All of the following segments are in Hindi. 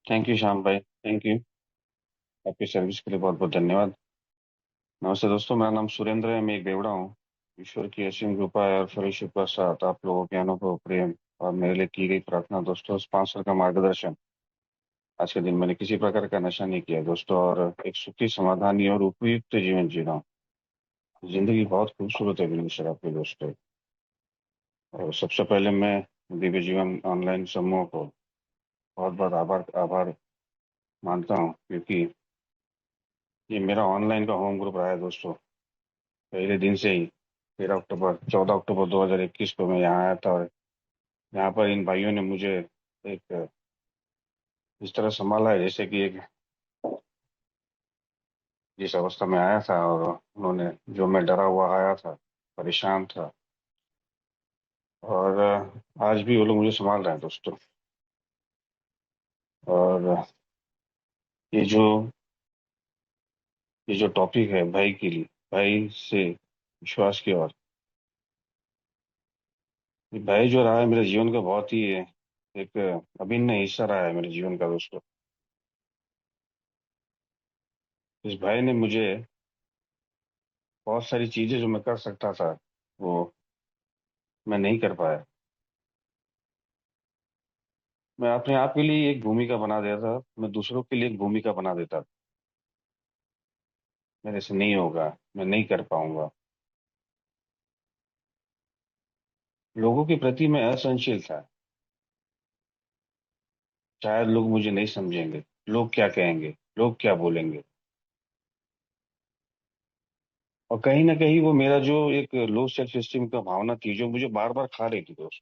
थैंक यू श्याम भाई, थैंक यू। आपकी सर्विस के लिए बहुत बहुत धन्यवाद। नमस्ते दोस्तों, मेरा नाम सुरेंद्र है। मैं एक बेवड़ा हूँ। ईश्वर की असीम कृपा है और फरीशु का साथ, आप लोगों के अनुभव, प्रेम और मेरे लिए की गई प्रार्थना, दोस्तों स्पॉन्सर का मार्गदर्शन। आज के दिन मैंने किसी प्रकार का नशा नहीं किया दोस्तों, और एक सुखी, समाधानी और उपयुक्त जीवन जी रहा हूँ। जिंदगी बहुत खूबसूरत है बिल्कुल सर आपके दोस्तों। और सबसे पहले मैं दिव्य जीवन ऑनलाइन समूह को बहुत बहुत आभार आभार मानता हूँ, क्योंकि ये मेरा ऑनलाइन का होम ग्रुप रहा है दोस्तों। पहले दिन से ही 14 अक्टूबर 2021 को मैं यहाँ आया था, और यहाँ पर इन भाइयों ने मुझे एक इस तरह संभाला है जैसे कि एक जिस अवस्था में आया था, और उन्होंने जो मैं डरा हुआ आया था, परेशान था, और आज भी वो लोग मुझे संभाल रहे हैं दोस्तों। और ये जो ये जो टॉपिक है भाई के लिए, भाई से विश्वास की ओर, ये भाई जो रहा है मेरे जीवन का बहुत ही एक अभिन्न हिस्सा रहा है मेरे जीवन का दोस्तों। इस भाई ने मुझे बहुत सारी चीजें जो मैं कर सकता था, वो मैं नहीं कर पाया। मैं अपने आप के लिए एक भूमिका बना देता था, मैं दूसरों के लिए एक भूमिका बना देता था। मेरे से नहीं होगा, मैं नहीं कर पाऊंगा। लोगों के प्रति मैं असहनशील था। शायद लोग मुझे नहीं समझेंगे, लोग क्या कहेंगे, लोग क्या बोलेंगे। और कहीं ना कहीं वो मेरा जो एक लो सेल्फ एस्टीम का भावना थी, जो मुझे बार बार खा रही थी दोस्त।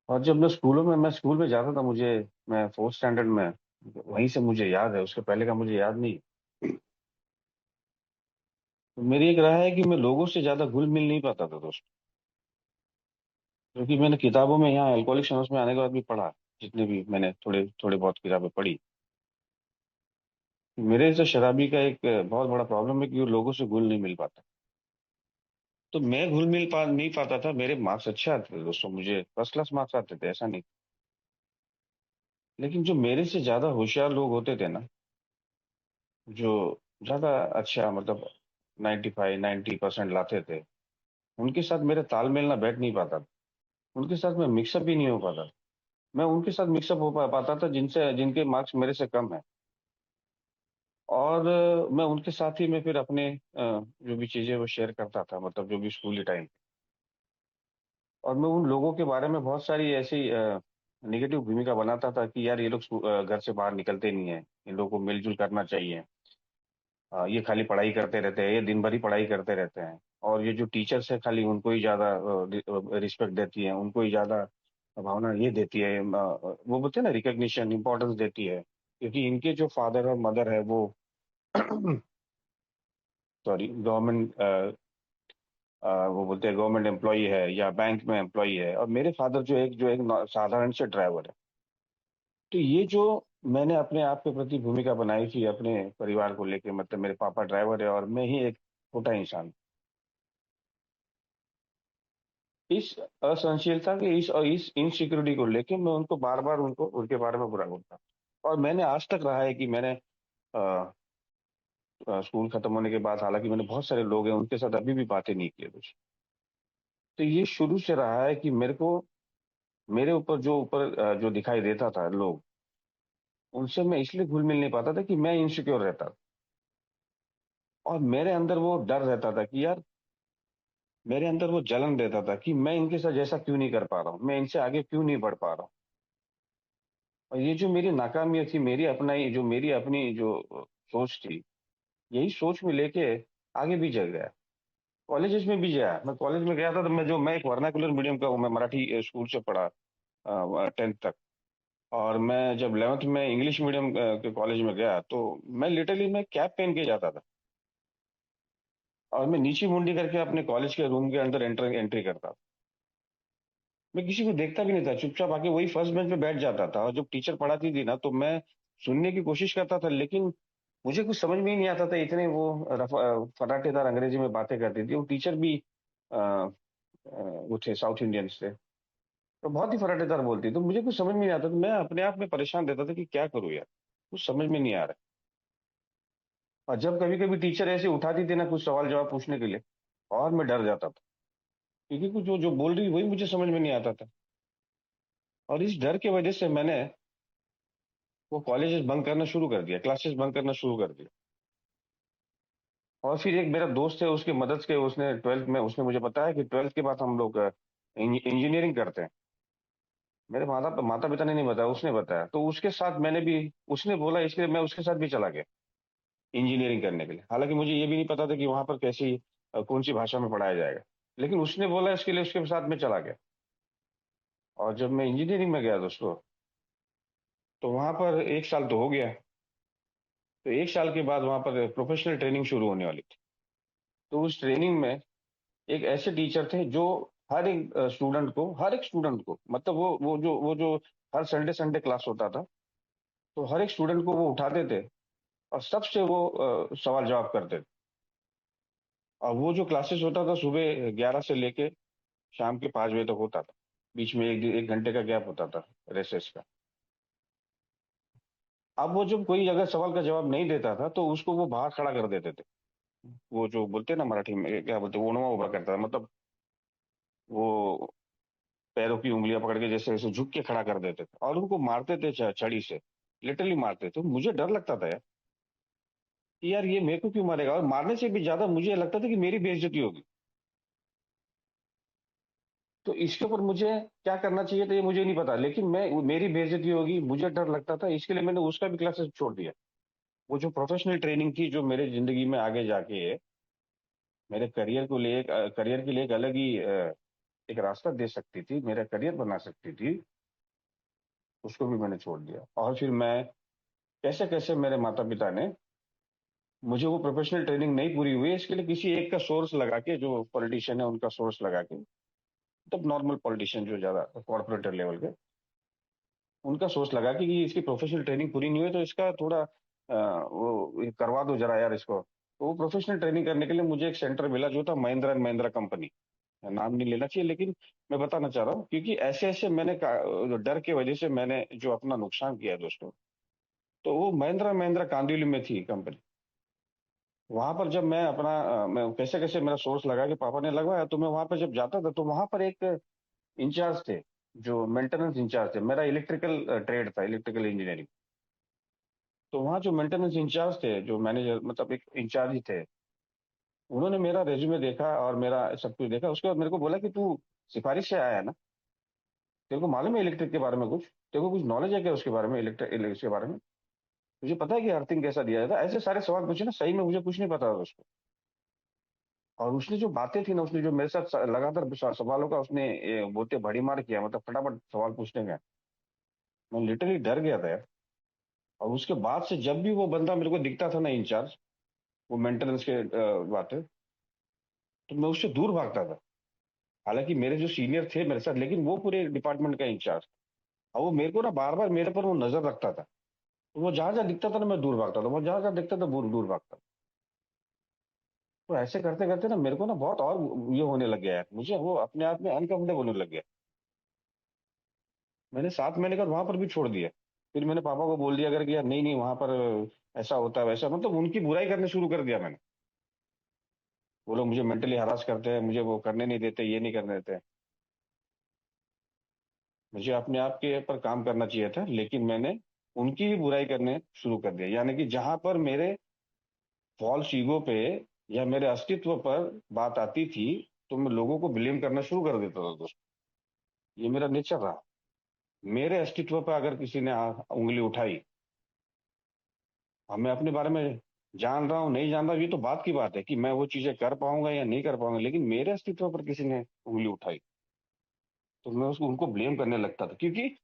और जब मैं स्कूल में जाता था, मुझे मैं फोर्थ स्टैंडर्ड में, वहीं से मुझे याद है, उसके पहले का मुझे याद नहीं। तो मेरी एक राय है कि मैं लोगों से ज्यादा घुल मिल नहीं पाता था दोस्त। क्योंकि मैंने किताबों में यहाँ अल्कोहलिक्स एनोनिमस में आने के बाद भी पढ़ा, जितने भी मैंने थोड़े थोड़े बहुत किताबें पढ़ी, मेरे से शराबी का एक बहुत बड़ा प्रॉब्लम है कि वो लोगों से घुल नहीं मिल पाता। तो मैं घुल मिल नहीं पाता था। मेरे मार्क्स अच्छे आते थे दोस्तों, मुझे फर्स्ट क्लास मार्क्स आते थे, ऐसा नहीं। लेकिन जो मेरे से ज्यादा होशियार लोग होते थे ना, जो ज्यादा अच्छा मतलब 95-90% लाते थे, उनके साथ मेरा तालमेल ना बैठ नहीं पाता था। उनके साथ मैं मिक्सअप ही नहीं हो पाता। मैं उनके साथ मिक्सअप हो पाता था जिनसे जिनके मार्क्स मेरे से कम है। और मैं उनके साथ ही मैं फिर अपने जो भी चीजें वो शेयर करता था, मतलब जो भी स्कूली टाइम। और मैं उन लोगों के बारे में बहुत सारी ऐसी निगेटिव भूमिका बनाता था कि यार ये लोग घर से बाहर निकलते नहीं है, इन लोगों को मिलजुल करना चाहिए। ये खाली पढ़ाई करते रहते हैं, ये दिन भर ही पढ़ाई करते रहते हैं। और ये जो टीचर्स है खाली उनको ही ज्यादा रिस्पेक्ट देती है, उनको ही ज्यादा भावना ये देती है, वो बोलते हैं ना रिकग्निशन, इंपॉर्टेंस देती है, क्योंकि इनके जो फादर और मदर है वो सॉरी गवर्नमेंट, वो बोलते हैं गवर्नमेंट एम्प्लॉई है या बैंक में एम्प्लॉई है, और मेरे फादर जो एक साधारण से ड्राइवर है। तो ये जो मैंने अपने आप के प्रति भूमिका बनाई थी अपने परिवार को लेके, मतलब मेरे पापा ड्राइवर है और मैं ही एक छोटा इंसान, इस असहनशीलता के इस इनसिक्योरिटी को लेके मैं उनको बार बार उनको उनके बारे में बुरा बोलता। और मैंने आज तक रहा है कि मैंने स्कूल खत्म होने के बाद, हालांकि मैंने बहुत सारे लोग हैं उनके साथ अभी भी बातें नहीं की कुछ। तो ये शुरू से रहा है कि मेरे को मेरे ऊपर जो दिखाई देता था लोग, उनसे मैं इसलिए घुल मिल नहीं पाता था कि मैं इनसिक्योर रहता था। और मेरे अंदर वो डर रहता था कि यार, मेरे अंदर वो जलन रहता था कि मैं इनके साथ जैसा क्यों नहीं कर पा रहा हूँ, मैं इनसे आगे क्यों नहीं बढ़ पा रहा हूँ। और ये जो मेरी नाकामी थी, मेरी अपनी जो सोच थी, यही सोच में लेके आगे भी चल गया। कॉलेजेस में भी गया, मैं कॉलेज में गया था तो मैं एक वर्नाकुलर मीडियम का हूँ, मैं मराठी स्कूल से पढ़ा 10th तक। और मैं जब 11th में इंग्लिश मीडियम के कॉलेज में गया, तो मैं लिटरली मैं कैप पहन के जाता था, और मैं नीची मुंडी करके अपने कॉलेज के रूम के अंदर एंट्री करता था। मैं किसी को देखता भी नहीं था, चुपचाप आके वही फर्स्ट बेंच पे बैठ जाता था, और जब टीचर पढ़ाती थी ना तो मैं सुनने की कोशिश करता था, लेकिन मुझे कुछ समझ में ही नहीं आता था, इतने वो फटाटेदार अंग्रेजी में बातें करती थी। वो टीचर भी वो थे, साउथ इंडियंस थे। तो बहुत ही फराटेदार बोलती है, तो मुझे कुछ समझ में नहीं आता, तो मैं अपने आप में परेशान रहता था कि क्या करूँ यार, कुछ समझ में नहीं आ रहा। और जब कभी कभी टीचर ऐसे उठाती थी ना कुछ सवाल जवाब पूछने के लिए, और मैं डर जाता था, क्योंकि कुछ जो जो बोल रही वही मुझे समझ में नहीं आता था। और इस डर की वजह से मैंने वो कॉलेजेस बंक करना शुरू कर दिया, क्लासेस बंक करना शुरू कर दिया। और फिर एक मेरा दोस्त है, उसकी मदद से उसने ट्वेल्थ में उसने मुझे बताया कि ट्वेल्थ के बाद हम लोग इंजीनियरिंग करते हैं। मेरे माता माता पिता ने नहीं बताया, उसने बताया, तो उसके साथ मैंने भी, उसने बोला इसके लिए मैं उसके साथ भी चला गया इंजीनियरिंग करने के लिए। हालांकि मुझे ये भी नहीं पता था कि वहां पर कैसी कौन सी भाषा में पढ़ाया जाएगा, लेकिन उसने बोला इसके लिए, उसके साथ में चला गया। और जब मैं इंजीनियरिंग में गया दोस्तों, तो वहां पर एक साल तो हो गया। तो एक साल के बाद वहां पर प्रोफेशनल ट्रेनिंग शुरू होने वाली थी। तो उस ट्रेनिंग में एक ऐसे टीचर थे जो हर एक स्टूडेंट को मतलब वो जो हर संडे संडे क्लास होता था, तो हर एक स्टूडेंट को वो उठाते थे और सबसे वो सवाल जवाब करते थे। और वो जो क्लासेस होता था सुबह 11 से लेके शाम के 5 बजे तक होता था। बीच में एक घंटे का गैप होता था रेसेस का। अब वो जब कोई अगर सवाल का जवाब नहीं देता था तो उसको वो बाहर खड़ा कर देते थे। वो जो बोलते हैं ना मराठी में क्या बोलते हैं, ओणवा उभा करता था, मतलब वो पैरों की उंगलियां पकड़ के जैसे ऐसे झुक के खड़ा कर देते थे और उनको मारते थे छड़ी से। लिटरली मारते थे। मुझे डर लगता था यार कि यार ये मेरे को क्यों मारेगा, और मारने से भी ज्यादा मुझे लगता था कि मेरी बेइज्जती होगी। तो इसके ऊपर मुझे क्या करना चाहिए था ये मुझे नहीं पता, लेकिन मैं मेरी बेइज्जती होगी मुझे डर लगता था, इसके लिए मैंने उसका भी क्लासेस छोड़ दिया। वो जो प्रोफेशनल ट्रेनिंग थी जो मेरे जिंदगी में आगे जाके मेरे करियर के लिए एक अलग ही एक रास्ता दे सकती थी, मेरा करियर बना सकती थी, उसको भी मैंने छोड़ दिया। और फिर मैं कैसे कैसे मेरे माता पिता ने मुझे, वो प्रोफेशनल ट्रेनिंग नहीं पूरी हुई इसके लिए किसी एक का सोर्स लगा के, जो पॉलिटिशियन है उनका सोर्स लगा के, तब नॉर्मल पॉलिटिशियन जो ज्यादा कॉर्पोरेट लेवल के, उनका सोर्स लगा कि ये इसकी प्रोफेशनल ट्रेनिंग पूरी नहीं हुई तो इसका थोड़ा वो ये करवा दो जरा यार इसको। तो वो प्रोफेशनल ट्रेनिंग करने के लिए मुझे एक सेंटर मिला जो था महिंद्रा एंड महिंद्रा कंपनी। नाम नहीं लेना चाहिए, लेकिन मैं बताना चाह रहा हूँ क्योंकि ऐसे ऐसे डर की वजह से मैंने जो अपना नुकसान किया है दोस्तों। तो वो महिंद्रा महिंद्रा कांदिवली में थी कंपनी। वहां पर जब मैं मैं कैसे कैसे मेरा सोर्स लगा कि पापा ने लगवाया, तो मैं वहां पर जब जाता था तो वहां पर एक इंचार्ज थे, जो मेंटेनेंस इंचार्ज थे। मेरा इलेक्ट्रिकल ट्रेड था, इलेक्ट्रिकल इंजीनियरिंग। तो वहाँ जो मेंटेनेंस इंचार्ज थे, जो मैनेजर मतलब एक इंचार्ज ही थे, उन्होंने मेरा रेज्यूमे देखा और मेरा सब कुछ देखा। उसके बाद मेरे को बोला कि तू सिफारिश से आया है ना, तेरे को मालूम है इलेक्ट्रिक के बारे में कुछ, तेरे को कुछ नॉलेज है क्या उसके बारे में, इलेक्ट्रिक के बारे में, मुझे पता है कि अर्थिंग कैसा दिया जाता है। ऐसे सारे सवाल पूछे ना, सही में मुझे कुछ नहीं पता था उसको। और उसने जो बातें थी ना, उसने जो मेरे साथ लगातार सवालों का उसने बोलते भड़ी मार किया, मतलब फटाफट सवाल पूछने में मैं लिटरली डर गया था यार। और उसके बाद से जब भी वो बंदा मेरे को दिखता था ना इंचार्ज, वो मेंटेनेंस के बातें, तो मैं उससे दूर भागता था। हालांकि मेरे जो सीनियर थे मेरे साथ, लेकिन वो पूरे डिपार्टमेंट का इंचार्ज, और वो मेरे को ना बार बार मेरे पर वो नजर रखता था। तो वो जहां जहां दिखता था ना मैं दूर भागता था, वो जहां जहां दिखता था दूर दूर भागता। तो ऐसे करते करते ना मेरे को ना बहुत और ये होने लग गया है, मुझे वो अपने आप में अनकंफर्टेबल होने लग गया। मैंने 7 महीने का वहां पर भी छोड़ दिया। फिर मैंने पापा को बोल दिया अगर कि यार नहीं नहीं वहां पर ऐसा होता है वैसा, मतलब उनकी बुराई करने शुरू कर दिया मैंने। वो लोग मुझे मेंटली हरास करते हैं, मुझे वो करने नहीं देते, ये नहीं करने देते। मुझे अपने आप के पर काम करना चाहिए था, लेकिन मैंने उनकी ही बुराई करने शुरू कर दिया। यानी कि जहां पर मेरे फॉल्स ईगो पे या मेरे अस्तित्व पर बात आती थी, तो मैं लोगों को ब्लेम करना शुरू कर देता था दोस्त। ये मेरा नेचर रहा। मेरे अस्तित्व पर अगर किसी ने उंगली उठाई, और मैं अपने बारे में जान रहा हूँ नहीं जान रहा हूँ, ये तो बात की बात है कि मैं वो चीजें कर पाऊंगा या नहीं कर पाऊंगा, लेकिन मेरे अस्तित्व पर किसी ने उंगली उठाई तो मैं उसको उनको ब्लेम करने लगता था, क्योंकि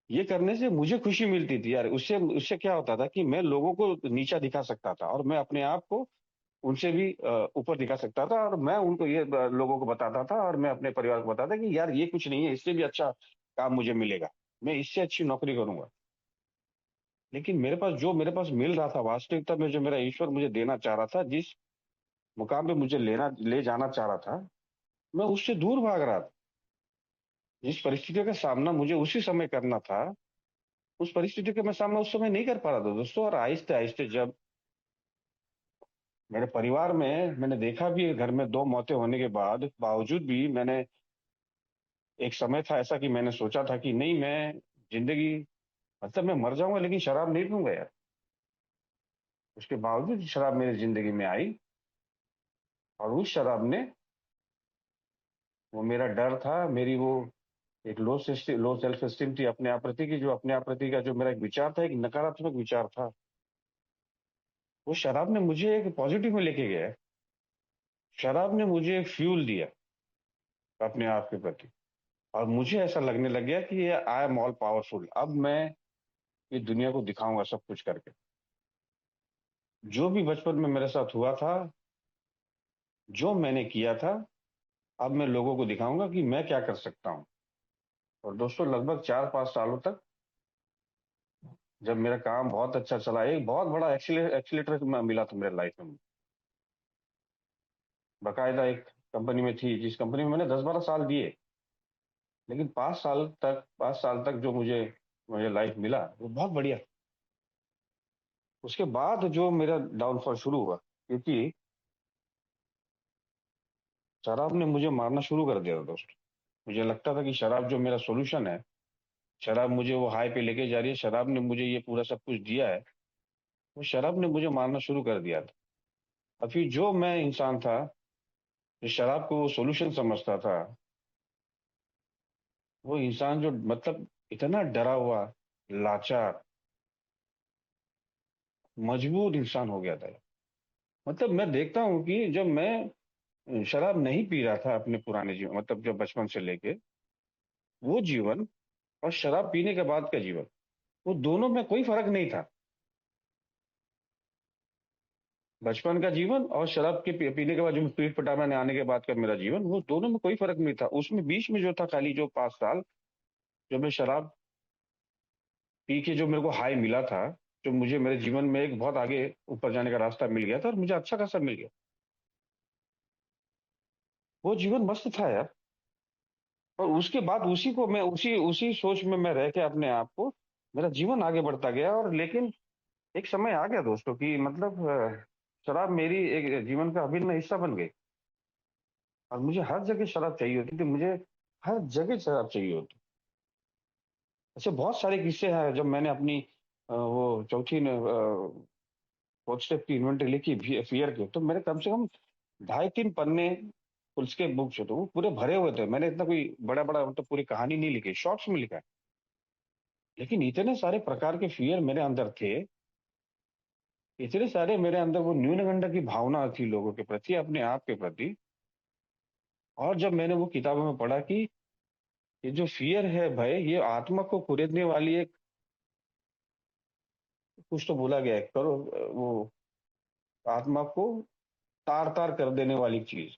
ये करने से मुझे खुशी मिलती थी यार। उससे उससे क्या होता था कि मैं लोगों को नीचा दिखा सकता था और मैं अपने आप को उनसे भी ऊपर दिखा सकता था। और मैं उनको ये लोगों को बताता था और मैं अपने परिवार को बताता कि यार ये कुछ नहीं है, इससे भी अच्छा काम मुझे मिलेगा, मैं इससे अच्छी नौकरी करूंगा। लेकिन मेरे पास मिल रहा था वास्तविकता में, जो मेरा ईश्वर मुझे देना चाह रहा था, जिस मुकाम पे मुझे ले जाना चाह रहा था, मैं उससे दूर भाग रहा था। जिस परिस्थितियों का सामना मुझे उसी समय करना था, उस परिस्थिति का मैं सामना उस समय नहीं कर पा रहा था दोस्तों। और आहिस्ते आहिस्ते जब मेरे परिवार में मैंने देखा भी है, घर में दो मौतें होने के बाद बावजूद भी मैंने, एक समय था ऐसा कि मैंने सोचा था कि नहीं, मैं जिंदगी, मतलब मैं मर जाऊंगा लेकिन शराब नहीं पीऊंगा यार। उसके बावजूद शराब मेरी जिंदगी में आई, और उस शराब ने, वो मेरा डर था, मेरी वो एक लो सेल्फ एस्टीम थी अपने आप प्रति की, जो अपने आप प्रति का जो मेरा एक विचार था, एक नकारात्मक विचार था, वो शराब ने मुझे एक पॉजिटिव में लेके गया। शराब ने मुझे एक फ्यूल दिया अपने आप के प्रति। और मुझे ऐसा लगने लग गया कि ये आई एम ऑल पावरफुल, अब मैं ये दुनिया को दिखाऊंगा सब कुछ करके। जो भी बचपन में मेरे साथ हुआ था, जो मैंने किया था, अब मैं लोगों को दिखाऊंगा कि मैं क्या कर सकता हूँ। और दोस्तों लगभग 4-5 सालों तक जब मेरा काम बहुत अच्छा चला, एक बहुत बड़ा एक्सीलेटर मिला था मेरे लाइफ में। बकायदा एक कंपनी में थी, जिस कंपनी में मैंने 10-12 साल दिए, लेकिन 5 साल तक जो मुझे मुझे लाइफ मिला वो बहुत बढ़िया। उसके बाद जो मेरा डाउनफॉल शुरू हुआ, क्योंकि शराब ने मुझे मारना शुरू कर दिया था दोस्त। मुझे लगता था कि शराब जो मेरा सोल्यूशन है, शराब मुझे वो हाई पे लेके जा रही है, शराब ने मुझे ये पूरा सब कुछ दिया है। वो शराब ने मुझे मारना शुरू कर दिया था। और फिर जो मैं इंसान था, जो शराब को वो सोल्यूशन समझता था, वो इंसान जो, मतलब इतना डरा हुआ, लाचार, मजबूर इंसान हो गया था। मतलब मैं देखता हूँ कि जब मैं शराब नहीं पी रहा था अपने पुराने जीवन, मतलब जब बचपन से लेके, वो जीवन और शराब पीने के बाद का जीवन, वो दोनों में कोई फर्क नहीं था। बचपन का जीवन और शराब के पीने के बाद जो पीठ पटाने आने के बाद का मेरा जीवन, वो दोनों में कोई फर्क नहीं था। उसमें बीच में जो था, खाली जो 5 साल जो मैं शराब पी के जो मेरे को हाई मिला था, जो मुझे मेरे जीवन में एक बहुत आगे ऊपर जाने का रास्ता मिल गया था, और मुझे अच्छा खासा मिल गया, वो जीवन मस्त था यार। और उसके बाद उसी को मैं, उसी उसी सोच में मैं रह के अपने आप को, मेरा जीवन आगे बढ़ता गया। और लेकिन एक समय आ गया दोस्तों कि मतलब शराब मेरी एक जीवन का अभिन्न हिस्सा बन गई। और मुझे हर जगह शराब चाहिए होती थी, मुझे हर जगह शराब चाहिए होती। ऐसे बहुत सारे किस्से हैं, जब मैंने अपनी वो चौथी फोर्थ स्टेप की इन्वेंटरी लिखी फियर के, तो मेरे कम से कम 2.5-3 पन्ने पुलिस के बुक थे, तो वो पूरे भरे हुए थे। मैंने इतना कोई बड़ा बड़ा मतलब पूरी कहानी नहीं लिखी, शॉर्ट्स में लिखा है। लेकिन इतने सारे प्रकार के फियर मेरे अंदर थे, इतने सारे मेरे अंदर वो न्यूनगंड की भावना थी लोगों के प्रति, अपने आप के प्रति। और जब मैंने वो किताबों में पढ़ा कि ये जो फियर है, भय, ये आत्मा को कुरेदने वाली एक, कुछ तो बोला गया है, करो वो, आत्मा को तार तार कर देने वाली चीज,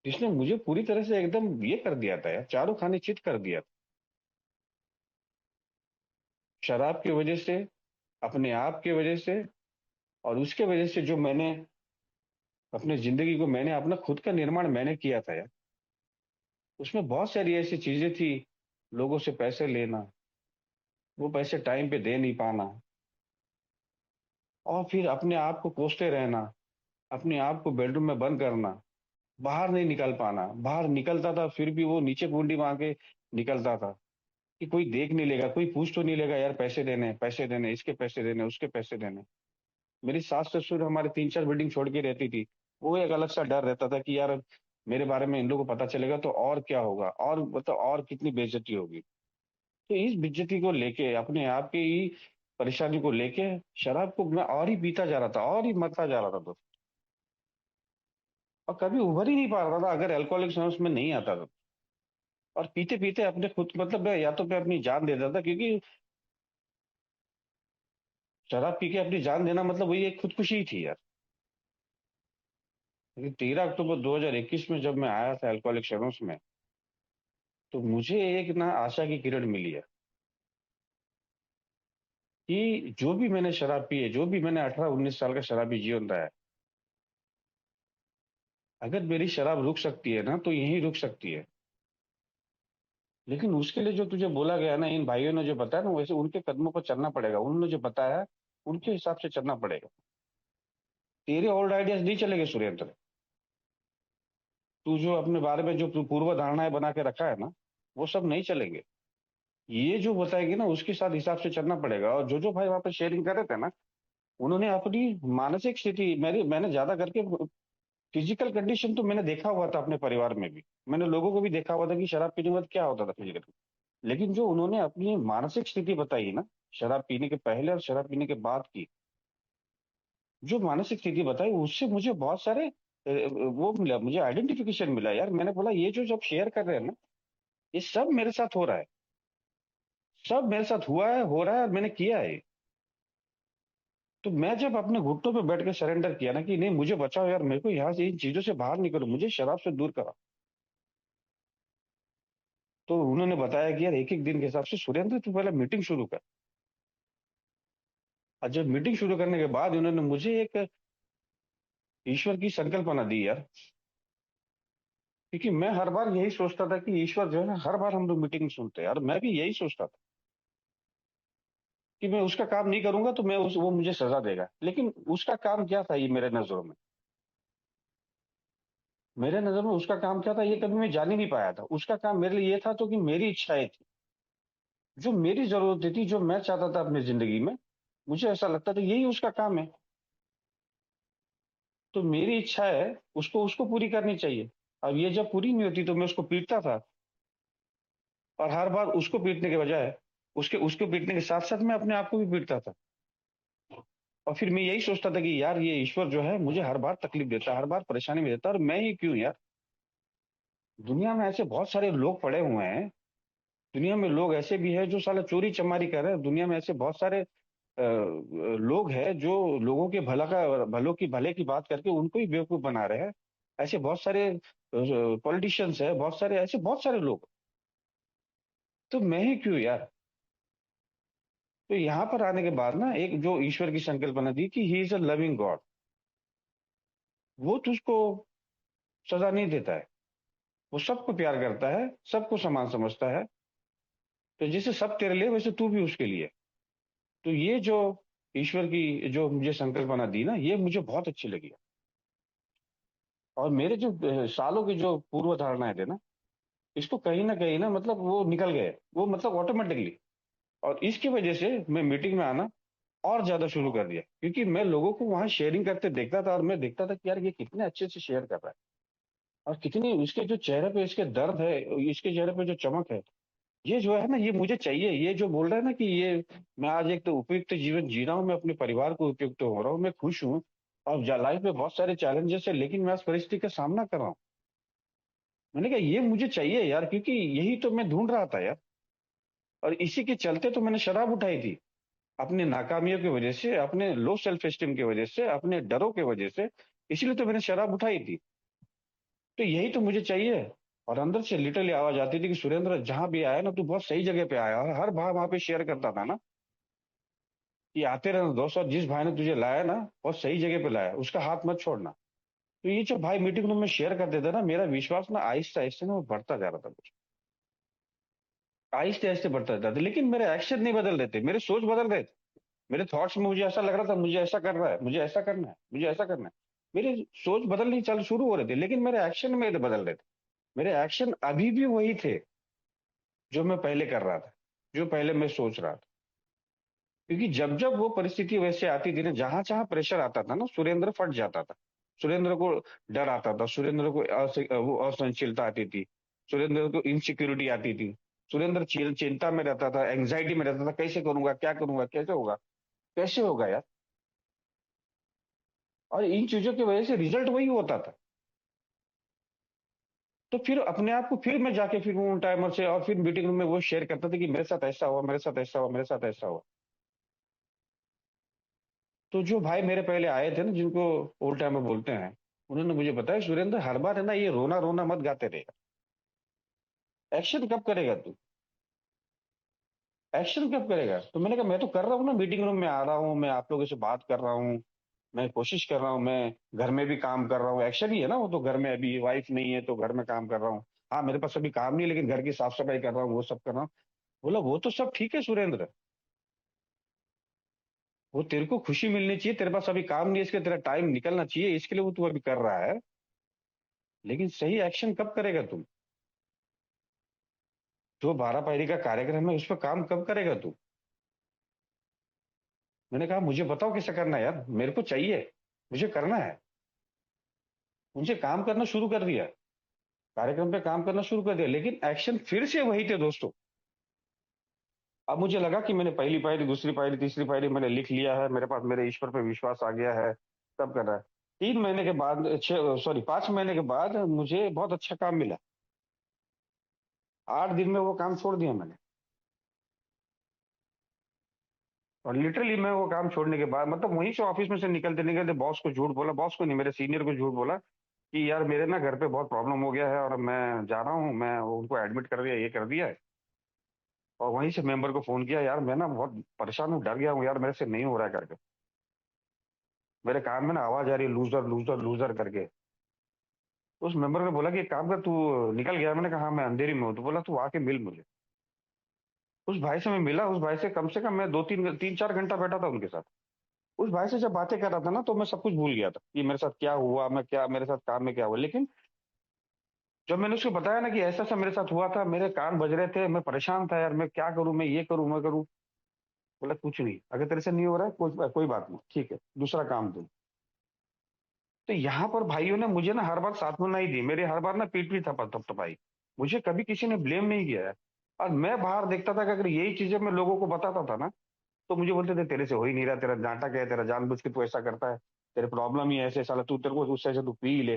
जिसने मुझे पूरी तरह से एकदम ये कर दिया था यार, चारों खाने चित कर दिया था। शराब की वजह से, अपने आप की वजह से, और उसके वजह से जो मैंने अपने जिंदगी को, मैंने अपना खुद का निर्माण मैंने किया था यार। उसमें बहुत सारी ऐसी चीजें थी, लोगों से पैसे लेना, वो पैसे टाइम पे दे नहीं पाना, और फिर अपने आप को कोसते रहना, अपने आप को बेडरूम में बंद करना, बाहर नहीं निकल पाना। बाहर निकलता था फिर भी वो नीचे कुंडी मार के निकलता था कि कोई देख नहीं लेगा, कोई पूछ तो नहीं लेगा यार, पैसे देने, पैसे देने, इसके पैसे देने, उसके पैसे देने। मेरी सास ससुर हमारे 3-4 बिल्डिंग छोड़ के रहती थी। वो एक अलग सा डर रहता था कि यार मेरे बारे में इन लोगों को पता चलेगा तो और क्या होगा, और मतलब और कितनी बेइज्जती होगी। तो इस बेइज्जती को लेके, अपने आप की ही परेशानी को लेके, शराब को मैं और ही पीता जा रहा था, और ही मरता जा रहा था दोस्त। और कभी उभर ही नहीं पा रहा था अगर अल्कोहलिक में नहीं आता था। और पीते पीते अपने खुद, मतलब मैं या तो मैं अपनी जान देता था, क्योंकि शराब पी के अपनी जान देना मतलब वही एक खुदकुशी ही थी यार। लेकिन 13 अक्टूबर 2021 में जब मैं आया था अल्कोहलिक एनोनिमस में, तो मुझे एक ना आशा की किरण मिली है कि जो भी मैंने शराब पी है, जो भी मैंने 18-19 साल का शराबी जीवन रहा है, अगर मेरी शराब रुक सकती है ना, तो यहीं रुक सकती है। लेकिन उसके लिए जो तुझे बोला गया ना, इन भाइयों ने जो बताया ना, वैसे उनके कदमों पर चलना पड़ेगा। उन्होंने जो बताया उनके हिसाब से चलना पड़ेगा। तेरे ओल्ड आइडियाज नहीं चलेंगे सुरेंद्र। तू जो अपने बारे में जो पूर्व धारणाएं बना के रखा है ना, वो सब नहीं चलेंगे। ये जो बताएगी ना, उसके साथ हिसाब से चलना पड़ेगा। और जो जो भाई वहां पे शेयरिंग कर रहे थे ना, उन्होंने अपनी मानसिक स्थिति, मेरी मैंने ज्यादा करके फिजिकल कंडीशन तो मैंने देखा हुआ था अपने परिवार में भी। मैंने लोगों को भी देखा हुआ था कि शराब पीने के बाद क्या होता था फिजिकल। लेकिन जो उन्होंने अपनी मानसिक स्थिति बताई ना, शराब पीने के पहले और शराब पीने के बाद की जो मानसिक स्थिति बताई, उससे मुझे बहुत सारे वो मिला, मुझे आइडेंटिफिकेशन मिला यार। मैंने बोला ये जो जब शेयर कर रहे हैं ना, ये सब मेरे साथ हो रहा है। सब मेरे साथ हुआ है, हो रहा है, और मैंने किया है। तो मैं जब अपने घुटनों पे बैठ के सरेंडर किया ना कि नहीं, मुझे बचाओ यार, मेरे को यहाँ से इन चीजों से बाहर निकलो, मुझे शराब से दूर करा। तो उन्होंने बताया कि यार एक एक दिन के हिसाब से सुरेंद्र तू पहले मीटिंग शुरू कर। और जब मीटिंग शुरू करने के बाद उन्होंने मुझे एक ईश्वर की संकल्पना दी यार। क्योंकि मैं हर बार यही सोचता था कि ईश्वर जो है ना, हर बार हम लोग मीटिंग सुनते हैं, और मैं भी यही सोचता था कि मैं उसका काम नहीं करूंगा तो मैं वो मुझे सजा देगा। लेकिन उसका काम क्या था ये मेरे नजरों में, मेरे नजर में उसका काम क्या था ये कभी मैं जान ही नहीं पाया था। उसका काम मेरे लिए ये था तो कि मेरी इच्छाएं थी, जो मेरी जरूरतें थी, जो मैं चाहता था अपनी जिंदगी में, मुझे ऐसा लगता था यही उसका काम है। तो मेरी इच्छा है, उसको उसको पूरी करनी चाहिए। अब ये जब पूरी नहीं होती तो मैं उसको पीटता था। और हर बार उसको पीटने के बजाय, उसके उसको पीटने के साथ साथ मैं अपने आप को भी पीटता था। और फिर मैं यही सोचता था कि यार ये ईश्वर जो है मुझे हर बार तकलीफ देता है, हर बार परेशानी में देता है, और मैं ही क्यों यार। दुनिया में ऐसे बहुत सारे लोग पड़े हुए हैं। दुनिया में लोग ऐसे भी हैं जो साला चोरी चमारी कर रहे हैं। दुनिया में ऐसे बहुत सारे लोग हैं जो लोगों के भलों की भले की बात करके उनको ही बेवकूफ बना रहे हैं। ऐसे बहुत सारे पॉलिटिशियंस हैं, बहुत सारे ऐसे बहुत सारे लोग। तो मैं ही क्यों यार। तो यहाँ पर आने के बाद ना, एक जो ईश्वर की संकल्पना दी कि he is a loving God, वो तुझको सजा नहीं देता है। वो सबको प्यार करता है, सबको समान समझता है। तो जैसे सब तेरे लिए वैसे तू भी उसके लिए। तो ये जो ईश्वर की जो मुझे संकल्पना दी ना, ये मुझे बहुत अच्छी लगी। और मेरे जो सालों की जो पूर्व धारणाएं थे ना, इसको कहीं ना कहीं ना, मतलब वो निकल गए, वो मतलब ऑटोमेटिकली। और इसकी वजह से मैं मीटिंग में आना और ज्यादा शुरू कर दिया, क्योंकि मैं लोगों को वहां शेयरिंग करते देखता था, और मैं देखता था कि यार ये कितने अच्छे से शेयर कर रहा है, और कितनी इसके जो चेहरे पे इसके दर्द है, इसके चेहरे पे जो चमक है, ये जो है ना, ये मुझे चाहिए। ये जो बोल रहा है ना कि ये मैं आज एक तो उपयुक्त जीवन जी रहा हूँ, मैं अपने परिवार को उपयुक्त हो रहा हूँ, मैं खुश हूँ। और लाइफ में बहुत सारे चैलेंजेस है, लेकिन मैं उस परिस्थिति का सामना कर रहा हूँ। मैंने कहा ये मुझे चाहिए यार, क्योंकि यही तो मैं ढूंढ रहा था यार। और इसी के चलते तो मैंने शराब उठाई थी, अपनी नाकामियों की वजह से, अपने लो सेल्फ एस्टीम की वजह से, अपने डरों की वजह से। इसलिए तो मैंने शराब उठाई थी। तो यही तो मुझे चाहिए। और अंदर से लिटरली आवाज आती थी कि सुरेंद्र जहां भी आया ना, तू बहुत सही जगह पे आया। और हर भाई वहां पे शेयर करता था ना कि आते रहना दोस्त, और जिस भाई ने तुझे लाया ना, बहुत सही जगह पे लाया, उसका हाथ मत छोड़ना। तो ये जो भाई मीटिंग रूम में शेयर करते थे ना, मेरा विश्वास ना आहिस्ते आहिस्ते ना वो बढ़ता जा रहा था कुछ। आहिस्ते आहिस्ते बढ़ता जाता था, लेकिन मेरे एक्शन नहीं बदल रहे थे, मेरे सोच बदल रहे थे। मेरे थॉट्स में मुझे ऐसा लग रहा था, मुझे ऐसा कर रहा है, मुझे ऐसा करना है, मुझे ऐसा करना है। मेरे सोच बदलनी चल शुरू हो रहे थे, लेकिन मेरे एक्शन मेरे बदल रहे थे। मेरे एक्शन अभी भी वही थे जो मैं पहले कर रहा था, जो पहले मैं सोच रहा था। क्योंकि जब जब वो परिस्थिति वैसे आती थी ना, जहां जहां प्रेशर आता था ना, सुरेंद्र फट जाता था। सुरेंद्र को डर आता था, सुरेंद्र को वो असहनशीलता आती थी, सुरेंद्र को इनसिक्योरिटी आती थी। सुरेंद्र चिंता में रहता था, एंग्जाइटी में रहता था, कैसे करूंगा, क्या करूंगा, कैसे होगा, कैसे होगा यार। और इन चीजों की वजह से रिजल्ट वही होता था। तो फिर अपने आप को फिर मैं जाके फिर उन टाइमर से और फिर मीटिंग रूम में वो शेयर करता था कि मेरे साथ ऐसा हुआ, मेरे साथ ऐसा हुआ, मेरे साथ ऐसा हुआ। तो जो भाई मेरे पहले आए थे ना, जिनको ओल्ड टाइमर बोलते हैं, उन्होंने मुझे बताया सुरेंद्र हर बार है ना ये रोना रोना मत गाते रहेगा। एक्शन कब करेगा तू, एक्शन कब करेगा। तो मैंने कहा मैं तो कर रहा हूँ ना, मीटिंग रूम में आ रहा हूँ, मैं आप लोगों से बात कर रहा हूँ, मैं कोशिश कर रहा हूँ, मैं घर में भी काम कर रहा हूँ, एक्शन ही है ना वो तो। घर में अभी वाइफ नहीं है तो घर में काम कर रहा हूँ। हाँ मेरे पास अभी काम नहीं है, लेकिन घर की साफ सफाई कर रहा हूँ, वो सब कर रहा हूँ। बोला वो तो सब ठीक है सुरेंद्र, वो तेरे को खुशी मिलनी चाहिए, तेरे पास अभी काम नहीं है, इसके तेरा टाइम निकलना चाहिए, इसके लिए वो तू अभी कर रहा है, लेकिन सही एक्शन कब करेगा तुम? जो 12 पायरी का कार्यक्रम है उस पर काम कब करेगा तू? मैंने कहा मुझे बताओ कैसे करना है यार, मेरे को चाहिए, मुझे करना है। उनसे काम करना शुरू कर दिया, कार्यक्रम पे काम करना शुरू कर दिया, लेकिन एक्शन फिर से वही थे दोस्तों। अब मुझे लगा कि मैंने पहली पायरी, दूसरी पायरी, तीसरी पायरी मैंने लिख लिया है, मेरे पास मेरे ईश्वर पे विश्वास आ गया है, सब कर रहा है। 3 महीने के बाद, 5 महीने के बाद मुझे बहुत अच्छा काम मिला। 8 दिन में वो काम छोड़ दिया मैंने। और लिटरली मैं वो काम छोड़ने के बाद, मतलब वहीं से ऑफिस में से निकलते निकलते बॉस को झूठ बोला, बॉस को नहीं, मेरे सीनियर को झूठ बोला कि यार मेरे ना घर पे बहुत प्रॉब्लम हो गया है और मैं जा रहा हूँ, मैं उनको एडमिट कर दिया, ये कर दिया है। और वहीं से मेंबर को फोन किया, यार मैं ना बहुत परेशान हूँ, डर गया हूँ यार, मेरे से नहीं हो रहा है करके, मेरे कान में ना आवाज आ रही है लूजर लूजर लूजर करके। तो उस मेंबर ने बोला कि एक काम कर, तू निकल गया? मैंने कहा हाँ मैं अंधेरी में हूँ। तो बोला तू आके मिल मुझे। उस भाई से मैं मिला, उस भाई से कम मैं 2 3 3 4 घंटा बैठा था उनके साथ। उस भाई से जब बातें कर रहा था ना, तो मैं सब कुछ भूल गया था कि मेरे साथ क्या हुआ, मैं क्या, मेरे साथ काम में क्या हुआ। लेकिन जब मैंने उसको बताया ना कि ऐसा ऐसा मेरे साथ हुआ था, मेरे कान बज रहे थे, मैं परेशान था यार, मैं क्या करूं, मैं ये करूं, मैं करूं। बोला कुछ नहीं, अगर तेरे से नहीं हो रहा है कोई कोई बात नहीं, ठीक है, दूसरा काम दो। तो यहाँ पर भाइयों ने मुझे ना हर बार सांत्वना ही दी, मेरे हर बार ना पीठ पीठ थपथपाई। मुझे कभी किसी ने ब्लेम नहीं किया है। और मैं बाहर देखता था कि अगर यही चीजें मैं लोगों को बताता था ना, तो मुझे बोलते थे तेरे से हो ही नहीं रहा, तेरा नाटक है, तेरा जानबूझ के तू ऐसा करता है, तेरे प्रॉब्लम ही है ऐसे, साला तू, तेरे को उससे ऐसे तू पी ही ले।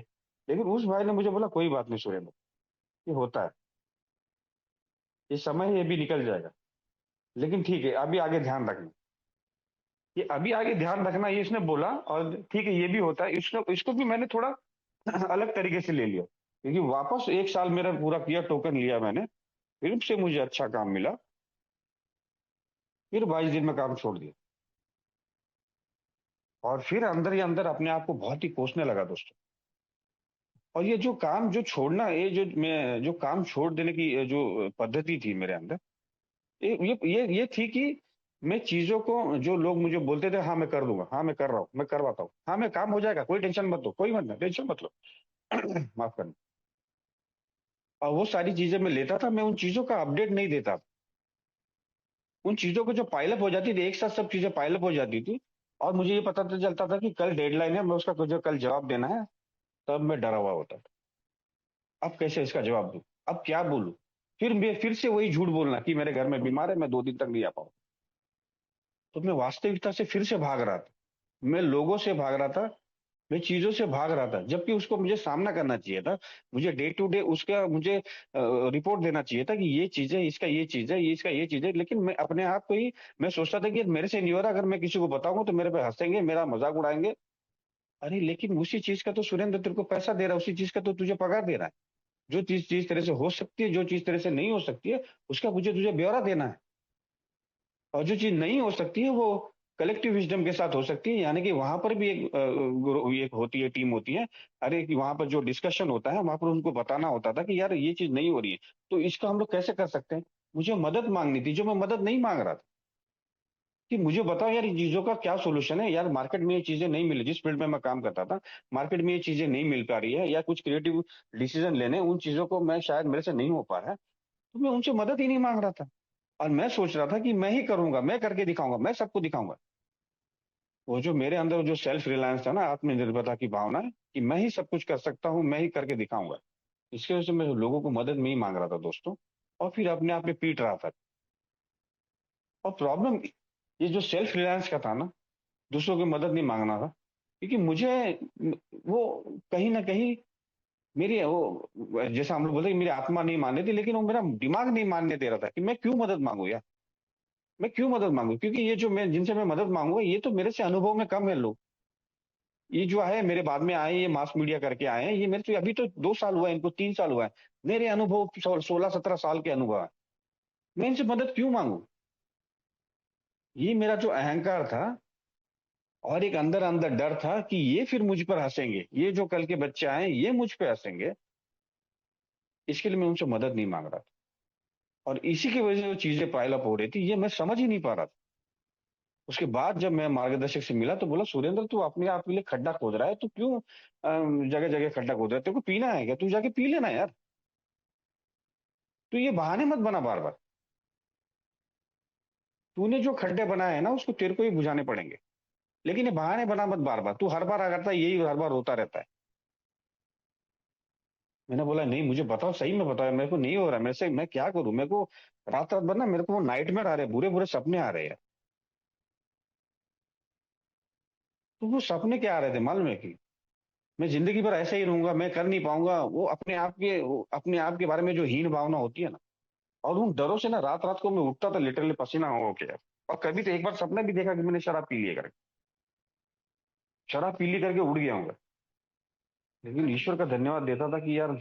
लेकिन उस भाई ने मुझे बोला कोई बात नहीं सुरेंद्र, ये होता है, ये समय है, ये भी निकल जाएगा, लेकिन ठीक है अभी आगे ध्यान रखना। ये अभी आगे ध्यान रखना ये इसने बोला, और ठीक है ये भी होता है, इसको इसको भी मैंने थोड़ा अलग तरीके से ले लिया, क्योंकि वापस 1 साल मेरा पूरा किया, टोकन लिया मैंने, फिर से मुझे अच्छा काम मिला, फिर 22 दिन में काम छोड़ दिया। और फिर अंदर ही अंदर अपने आप को बहुत ही कोसने लगा दोस्तों। और ये जो काम जो छोड़ना, ये जो मैं जो काम छोड़ देने की जो पद्धति थी मेरे अंदर, ये थी कि मैं चीजों को, जो लोग मुझे बोलते थे हाँ मैं कर दूंगा, हाँ मैं कर रहा हूँ, मैं करवाता हूँ, हाँ मैं काम हो जाएगा, कोई टेंशन मत लो, कोई मत टेंशन मत लो, माफ करना। और वो सारी चीजें मैं लेता था, मैं उन चीजों का अपडेट नहीं देता। उन चीजों को जो पाइलअप हो जाती थी, एक साथ सब चीजें पाइलअप हो जाती थी, और मुझे ये पता तो चलता था कि कल डेडलाइन है, मैं उसका मुझे कल जवाब देना है, तब मैं डरा हुआ होता था। अब कैसे इसका जवाब दूं, अब क्या बोलूं? फिर से वही झूठ बोलना कि मेरे घर में बीमार है, मैं 2 दिन तक नहीं आ पाऊँ। तो मैं वास्तविकता से फिर से भाग रहा था, मैं लोगों से भाग रहा था, मैं चीजों से भाग रहा था, जबकि उसको मुझे सामना करना चाहिए था। मुझे डे टू डे उसका मुझे रिपोर्ट देना चाहिए था कि ये चीज है, इसका ये चीज है, ये इसका ये चीज है, लेकिन मैं अपने आप को ही, मैं सोचता था कि मेरे से नहीं हो रहा, अगर मैं किसी को बताऊंगा तो मेरे पे हंसेंगे, मेरा मजाक उड़ाएंगे। अरे लेकिन उसी चीज का तो सुरेंद्र तेरे को पैसा दे रहा है, उसी चीज का तो तुझे पगार दे रहा है। जो चीज चीज तेरे से हो सकती है, जो चीज तेरे से नहीं हो सकती है, उसका मुझे तुझे ब्यौरा देना है। और जो चीज नहीं हो सकती है वो कलेक्टिव विजडम के साथ हो सकती है, यानी कि वहां पर भी एक होती है, टीम होती है। अरे कि वहां पर जो डिस्कशन होता है, वहां पर उनको बताना होता था कि यार ये चीज नहीं हो रही है, तो इसका हम लोग कैसे कर सकते हैं। मुझे मदद मांगनी थी, जो मैं मदद नहीं मांग रहा था, कि मुझे बताओ यार इन चीजों का क्या सोल्यूशन है, यार मार्केट में ये चीजें नहीं मिली, जिस फील्ड में मैं काम करता था, मार्केट में ये चीजें नहीं मिल पा रही है, या कुछ क्रिएटिव डिसीजन लेने, उन चीजों को मैं शायद मेरे से नहीं हो पा रहा है, तो मैं उनसे मदद ही नहीं मांग रहा था। और मैं सोच रहा था कि मैं ही करूंगा, मैं करके दिखाऊंगा, मैं सबको दिखाऊंगा। वो जो मेरे अंदर जो सेल्फ रिलायंस था ना, आत्मनिर्भरता की भावना है कि मैं ही सब कुछ कर सकता हूँ, मैं ही करके दिखाऊंगा, इसकी वजह से मैं लोगों को मदद में ही मांग रहा था दोस्तों। और फिर अपने आप में पीट रहा था। और प्रॉब्लम ये जो सेल्फ रिलायंस का था ना, दूसरों की मदद नहीं मांगना था, क्योंकि मुझे वो कहीं ना कहीं मेरी वो, जैसा हम लोग बोलते हैं कि मेरी आत्मा नहीं मान रही थी, लेकिन वो मेरा दिमाग नहीं मानने दे रहा था कि मैं क्यों मदद मांगू यार, मैं क्यों मदद मांगू, क्योंकि ये जो मैं जिनसे मैं मदद मांगूंगा ये तो मेरे से अनुभव में कम है लोग। ये जो है मेरे बाद में आए, ये मास मीडिया करके आए हैं, ये मेरे से अभी तो 2 साल हुआ है, इनको 3 साल हुआ है। मेरे अनुभव 16 17 साल के अनुभव है, मैं इनसे मदद क्यों मांगू? ये मेरा जो अहंकार था, और एक अंदर अंदर डर था कि ये फिर मुझ पर हंसेंगे, ये जो कल के बच्चे आए ये मुझ पे हंसेंगे, इसके लिए मैं उनसे मदद नहीं मांग रहा था। और इसी की वजह से जो चीजें पाइल अप हो रही थी, ये मैं समझ ही नहीं पा रहा था। उसके बाद जब मैं मार्गदर्शक से मिला तो बोला, सुरेंद्र तू अपने आप के लिए खड्डा खोद रहा है, तू क्यों जगह जगह खड्डा खोद रहा है? तेरे को पीना है क्या? तू जाके पी लेना यार। तू ये बहाने मत बना बार बार। तूने जो खड्डे बनाए हैं ना, उसको तेरे को ही बुझाने पड़ेंगे। लेकिन ये बहाने बना मत बार बार, तू हर बार अगर था यही हर बार होता रहता है। मैंने बोला नहीं, मुझे बताओ, सही में बताओ, मेरे को नहीं हो रहा है, मेरे से मैं क्या करूं? मेरे को रात रात भर ना, मेरे को वो नाइटमेयर आ रहे हैं, बुरे बुरे सपने आ रहे हैं। तो वो सपने क्या आ रहे थे मालूम है कि मैं जिंदगी भर ऐसे ही रहूंगा, मैं कर नहीं पाऊंगा, वो अपने आप के बारे में जो हीन भावना होती है ना। और उन डरों से ना रात रात को मैं उठता था लिटरली पसीना हो के यार। और कभी तो एक बार सपना भी देखा कि मैंने शराब पी ली करके, शराब पी ली करके उड़ गया हूँ। लेकिन ईश्वर का धन्यवाद देता था कि यार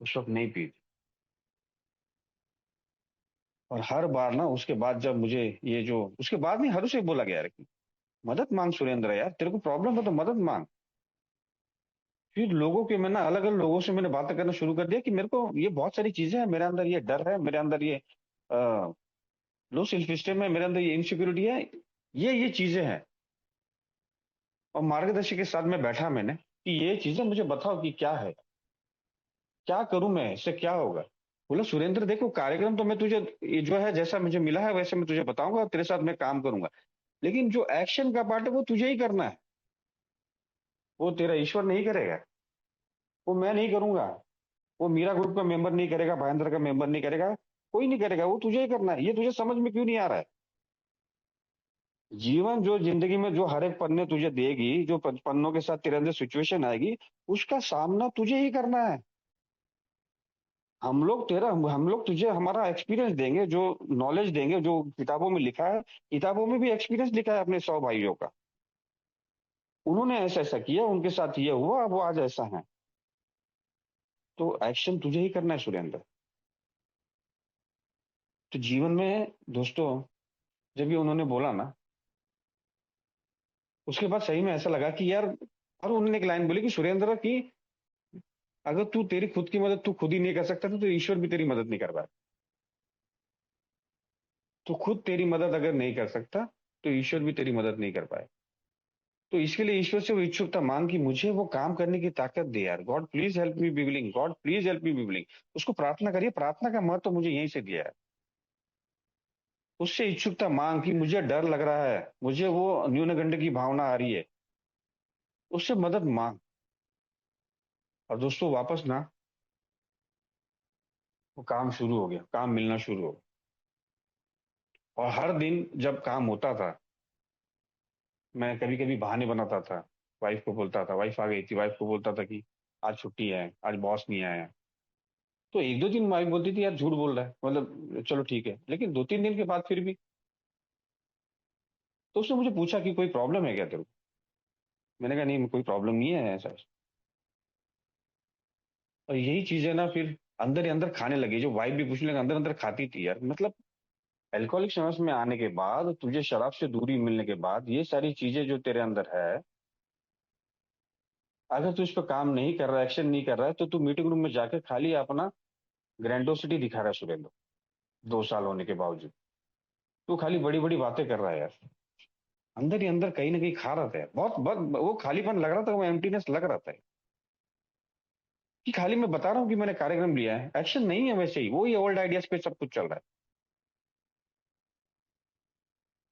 उस वक्त नहीं पी थी। और हर बार ना उसके बाद जब मुझे ये जो उसके बाद नहीं, हर उसे बोला गया यार कि मदद मांग सुरेंद्र यार, तेरे को प्रॉब्लम है तो मदद मांग। फिर लोगों के मैं ना अलग अलग लोगों से मैंने बातें करना शुरू कर दिया कि मेरे को ये बहुत सारी चीजें हैं, मेरे अंदर ये डर है, मेरे अंदर ये लो सेल्फ स्टीम है, मेरे अंदर ये इनसिक्योरिटी है, ये चीजें हैं। और मार्गदर्शी के साथ में बैठा मैंने कि ये चीजें मुझे बताओ कि क्या है, क्या करूं मैं, इससे क्या होगा? बोला सुरेंद्र देखो, कार्यक्रम तो मैं तुझे ये जो है जैसा मुझे मिला है वैसे मैं तुझे बताऊंगा और तेरे साथ मैं काम करूंगा। लेकिन जो एक्शन का पार्ट है वो तुझे ही करना है। वो तेरा ईश्वर नहीं करेगा, वो मैं नहीं करूंगा, वो मीरा ग्रुप का मेंबर नहीं करेगा, भाईंदर का मेंबर नहीं करेगा, कोई नहीं करेगा, वो तुझे ही करना है। ये तुझे समझ में क्यों नहीं आ रहा है? जीवन जो जिंदगी में जो हर एक पन्ने तुझे देगी, जो पन्नों के साथ तेरे अंदर सिचुएशन आएगी, उसका सामना तुझे ही करना है। हम लोग तुझे हमारा एक्सपीरियंस देंगे, जो नॉलेज देंगे, जो किताबों में लिखा है। किताबों में भी एक्सपीरियंस लिखा है अपने 100 भाइयों का। उन्होंने ऐसा ऐसा किया, उनके साथ ये हुआ, वो आज ऐसा है। तो एक्शन तुझे ही करना है सुरेंद्र। तो जीवन में दोस्तों, जब ये उन्होंने बोला ना, उसके बाद सही में ऐसा लगा कि यार। और उन्होंने एक लाइन बोली कि सुरेंद्र की, अगर तू तेरी खुद की मदद तू खुद ही नहीं कर सकता तो ईश्वर भी तेरी मदद नहीं कर पाए। तू खुद तेरी मदद अगर नहीं कर सकता तो ईश्वर भी तेरी मदद नहीं कर पाए। तो इसके लिए ईश्वर से वो इच्छुकता मांग कि मुझे वो काम करने की ताकत दे यार, God please help me be willing, God please help me be willing. उसको प्रार्थना करिए, प्रार्थना का महत्व तो मुझे यहीं से दिया है। उससे इच्छुकता मांग कि मुझे डर लग रहा है, मुझे वो न्यूनगंड की भावना आ रही है, उससे मदद मांग। और दोस्तों वापस ना वो काम शुरू हो गया, काम मिलना शुरू हो गया। और हर दिन जब काम होता था, मैं कभी कभी बहाने बनाता था। वाइफ को बोलता था, वाइफ आ गई थी, वाइफ को बोलता था कि आज छुट्टी है, आज बॉस नहीं आया। तो एक दो दिन वाइफ बोलती थी यार झूठ बोल रहा है, मतलब चलो ठीक है, लेकिन 2-3 दिन के बाद फिर भी। तो उसने मुझे पूछा कि कोई प्रॉब्लम है क्या तेरे को? मैंने कहा नहीं, कोई प्रॉब्लम नहीं है ऐसा। और यही चीजें ना फिर अंदर ही अंदर खाने लगी, जो वाइफ भी पूछने लगा, अंदर अंदर खाती थी यार, मतलब अल्कोहलिक समस्या में आने के बाद, तुझे शराब से दूरी मिलने के बाद, ये सारी चीजें जो तेरे अंदर है, अगर तू इस पर काम नहीं कर रहा है, एक्शन नहीं कर रहा है, तो तू मीटिंग रूम में जाके खाली अपना ग्रैंडोसिटी दिखा रहा है सुरेंद्र। 2 साल होने के बावजूद तू खाली बड़ी बड़ी बातें कर रहा है यार। अंदर ही अंदर कहीं ना कहीं खा रहा था यार, बहुत बहुत वो खालीपन लग रहा था, वो एम्प्टीनेस लग रहा था कि खाली मैं बता रहा हूँ कि मैंने कार्यक्रम लिया है, एक्शन नहीं है, वैसे ही वही ओल्ड आइडियाज पे सब कुछ चल रहा है।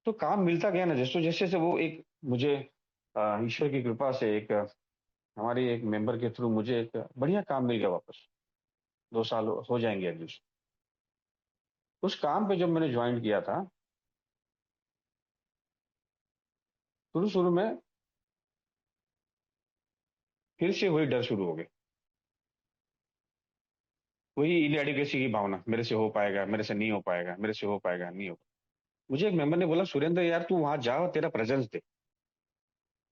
तो काम मिलता गया ना, जैसे जैसे से वो एक मुझे ईश्वर की कृपा से एक हमारी एक मेंबर के थ्रू मुझे एक बढ़िया काम मिल गया वापस। 2 साल हो जाएंगे एटलीस्ट। उस काम पे जब मैंने ज्वाइन किया था, शुरू शुरू में फिर से वही डर शुरू हो गए, वही इनएडिक्वेसी की भावना, मेरे से हो पाएगा, मेरे से नहीं हो पाएगा, मेरे से हो पाएगा, नहीं हो। मुझे एक मेंबर ने बोला सुरेंद्र यार तू वहां जा और तेरा प्रेजेंस दे।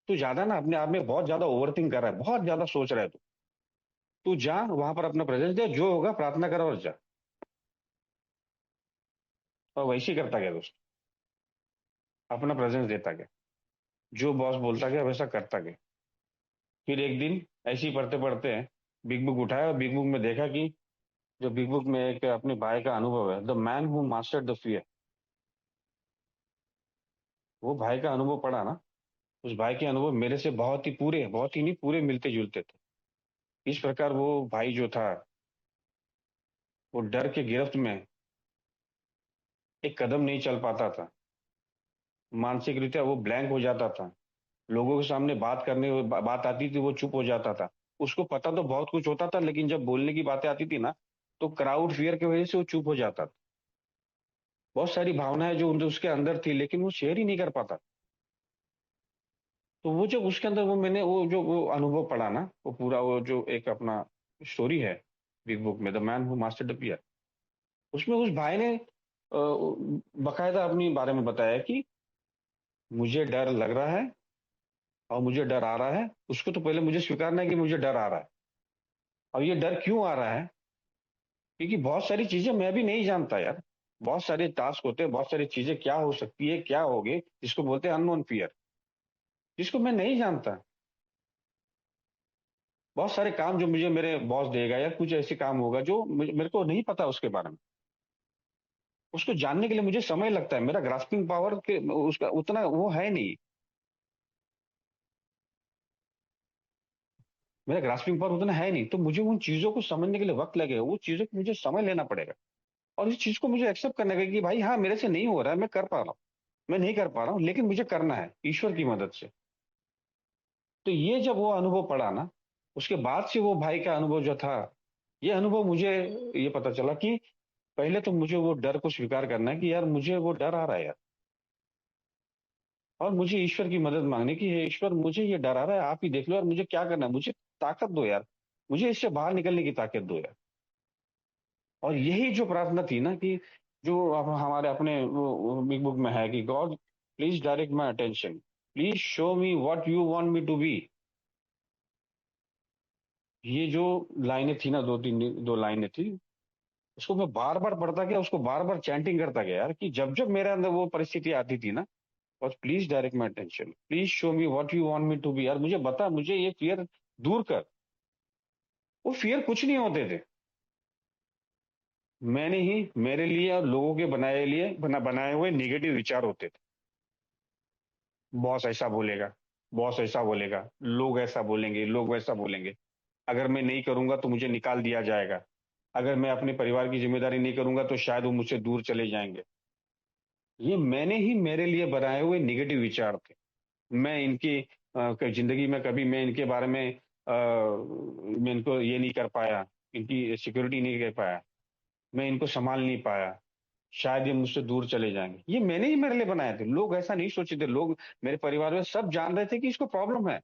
तू ज्यादा ना अपने आप में बहुत ज्यादा ओवरथिंक कर रहा है, बहुत ज्यादा सोच रहा है तू। तू जा वहां पर अपना प्रेजेंस दे, जो होगा प्रार्थना कर और जा। और वैसे ही करता गया दोस्त, अपना प्रेजेंस देता गया, जो बॉस बोलता गया वैसा करता गया। फिर एक दिन ऐसे ही पढ़ते पढ़ते बिग बुक उठाया और बिग बुक में देखा कि जो बिग बुक में एक अपने भाई का अनुभव है, the man who mastered the fear. वो भाई का अनुभव पढ़ा ना, उस भाई के अनुभव मेरे से बहुत ही पूरे, बहुत ही नहीं पूरे मिलते जुलते थे। इस प्रकार वो भाई जो था, वो डर के गिरफ्त में एक कदम नहीं चल पाता था। मानसिक रीत्या वो ब्लैंक हो जाता था। लोगों के सामने बात करने बात आती थी, वो चुप हो जाता था। उसको पता तो बहुत कुछ होता था, लेकिन जब बोलने की बातें आती थी ना, तो क्राउड फियर की वजह से वो चुप हो जाता था। बहुत सारी भावनाएं जो उसके अंदर थी, लेकिन वो शेयर ही नहीं कर पाता। तो वो जब उसके अंदर वो मैंने वो जो वो अनुभव पढ़ा ना, वो पूरा वो जो एक अपना स्टोरी है बिग बुक में, the man who mastered the fear. उसमें उस भाई ने बकायदा अपनी बारे में बताया कि मुझे डर लग रहा है और मुझे डर आ रहा है। उसको तो पहले मुझे स्वीकारना है कि मुझे डर आ रहा है। और ये डर क्यों आ रहा है? क्योंकि बहुत सारी चीजें मैं भी नहीं जानता यार। बहुत सारे टास्क होते हैं, बहुत सारी चीजें क्या हो सकती है, क्या होगे, जिसको बोलते हैं अननोन फियर, जिसको मैं नहीं जानता। बहुत सारे काम जो मुझे मेरे बॉस देगा, या कुछ ऐसे काम होगा जो मेरे को नहीं पता उसके बारे में। उसको जानने के लिए मुझे समय लगता है। मेरा ग्रास्पिंग पावर के उसका उतना वो है नहीं। मेरा ग्रास्पिंग पावर उतना है नहीं, तो मुझे उन चीजों को समझने के लिए वक्त लगेगा, वो चीजों को मुझे समय लेना पड़ेगा। और इस चीज को मुझे एक्सेप्ट करने का कि भाई हाँ, मेरे से नहीं हो रहा है, मैं कर पा रहा हूँ, मैं नहीं कर पा रहा हूँ, लेकिन मुझे करना है ईश्वर की मदद से। तो ये जब वो अनुभव पड़ा ना, उसके बाद से वो भाई का अनुभव जो था, ये अनुभव मुझे ये पता चला कि पहले तो मुझे वो डर को स्वीकार करना है कि यार मुझे वो डर आ रहा है यार। और मुझे ईश्वर की मदद मांगने की है, ईश्वर मुझे ये डर आ रहा है, आप ही देख लो यार, मुझे क्या करना है, मुझे ताकत दो यार, मुझे इससे बाहर निकलने की ताकत दो यार। और यही जो प्रार्थना थी ना कि जो अब हमारे अपने वो बिग बुक में है कि God please direct my attention, please show me what you want me to be. ये जो लाइनें थी ना, दो लाइनें थी, उसको मैं बार बार पढ़ता गया, उसको बार बार चैंटिंग करता गया यार, कि जब जब मेरे अंदर वो परिस्थिति आती थी ना, और please direct my attention, please show me what you want me to be, यार मुझे बता, मुझे ये फियर दूर कर। वो फियर कुछ नहीं होते थे। मैंने ही मेरे लिए और लोगों के बनाए हुए निगेटिव विचार होते थे। बॉस ऐसा बोलेगा, बॉस ऐसा बोलेगा, लोग ऐसा बोलेंगे, लोग वैसा बोलेंगे। अगर मैं नहीं करूंगा तो मुझे निकाल दिया जाएगा। अगर मैं अपने परिवार की जिम्मेदारी नहीं करूंगा तो शायद वो मुझसे दूर चले जाएंगे। ये मैंने ही मेरे लिए बनाए हुए निगेटिव विचार थे। मैं इनकी जिंदगी में कभी मैं इनके बारे में मैं इनको ये नहीं कर पाया, इनकी सिक्योरिटी नहीं कर पाया, मैं इनको संभाल नहीं पाया, शायद ये मुझसे दूर चले जाएंगे। ये मैंने ही मेरे लिए बनाए थे, लोग ऐसा नहीं सोचे थे। लोग मेरे परिवार में सब जान रहे थे कि इसको प्रॉब्लम है,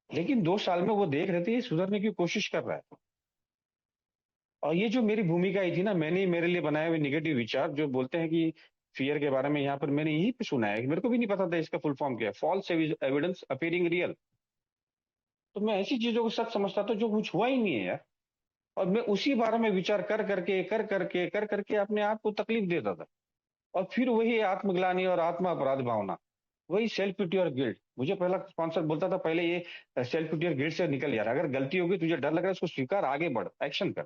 लेकिन 2 साल में वो देख रहे थे ये सुधरने की कोशिश कर रहा है। और ये जो मेरी भूमिका ही थी ना, मैंने ही मेरे लिए बनाए हुए निगेटिव विचार, जो बोलते हैं कि फियर के बारे में, यहाँ पर मैंने यही पे सुना है, मेरे को भी नहीं पता था इसका फुल फॉर्म क्या है, फॉल्स एविडेंस अपीयरिंग रियल। तो मैं ऐसी चीजों को सच समझता था जो कुछ हुआ ही नहीं है यार। और मैं उसी बारे में विचार कर करके अपने आप को तकलीफ देता था। और फिर वही आत्मग्लानि और आत्मा अपराध भावना, वही सेल्फ पिटी और गिल्ट। मुझे पहला स्पॉन्सर बोलता था पहले ये सेल्फ पिटी और गिल्ट से निकल यार, अगर गलती होगी, तुझे डर लग रहा है, उसको स्वीकार, आगे बढ़, एक्शन कर,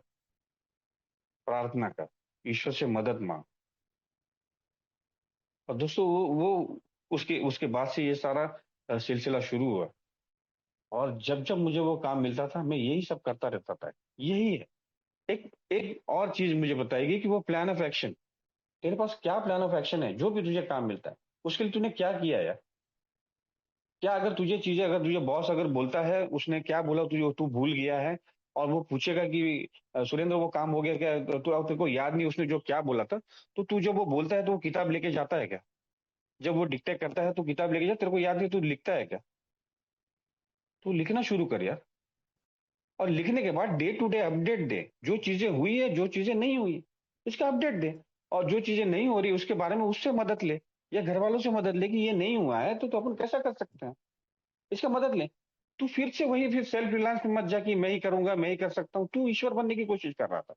प्रार्थना कर, ईश्वर से मदद मांग। और दोस्तों वो उसके उसके बाद से ये सारा सिलसिला शुरू हुआ। और जब जब मुझे वो काम मिलता था, मैं यही सब करता रहता था। यही है। एक एक और चीज मुझे बताएगी कि वो प्लान ऑफ एक्शन, तेरे पास क्या प्लान ऑफ एक्शन है? जो भी तुझे काम मिलता है, उसके लिए तूने क्या किया यार? क्या अगर तुझे चीजें, अगर तुझे बॉस अगर बोलता है, उसने क्या बोला तुझे, तू भूल गया है, और वो पूछेगा कि सुरेंद्र वो काम हो गया क्या, तो अब तेरे को याद नहीं उसने जो क्या बोला था, तो तू जब वो बोलता है तो वो किताब लेके जाता है क्या? जब वो डिक्टेट करता है तो किताब लेके जा, तेरे को याद नहीं, तू लिखता है क्या? तू लिखना शुरू कर यार। और लिखने के बाद डे टू डे अपडेट दे, जो चीजें हुई है, जो चीजें नहीं हुई, इसका अपडेट दे। और जो चीजें नहीं हो रही उसके बारे में उससे मदद ले, या घर वालों से मदद ले कि ये नहीं हुआ है तो अपन कैसा कर सकते हैं, इसका मदद ले। तू फिर से वही फिर सेल्फ रिलायंस में मत जा कि मैं ही करूंगा, मैं ही कर सकता हूँ, तू ईश्वर बनने की कोशिश कर रहा था।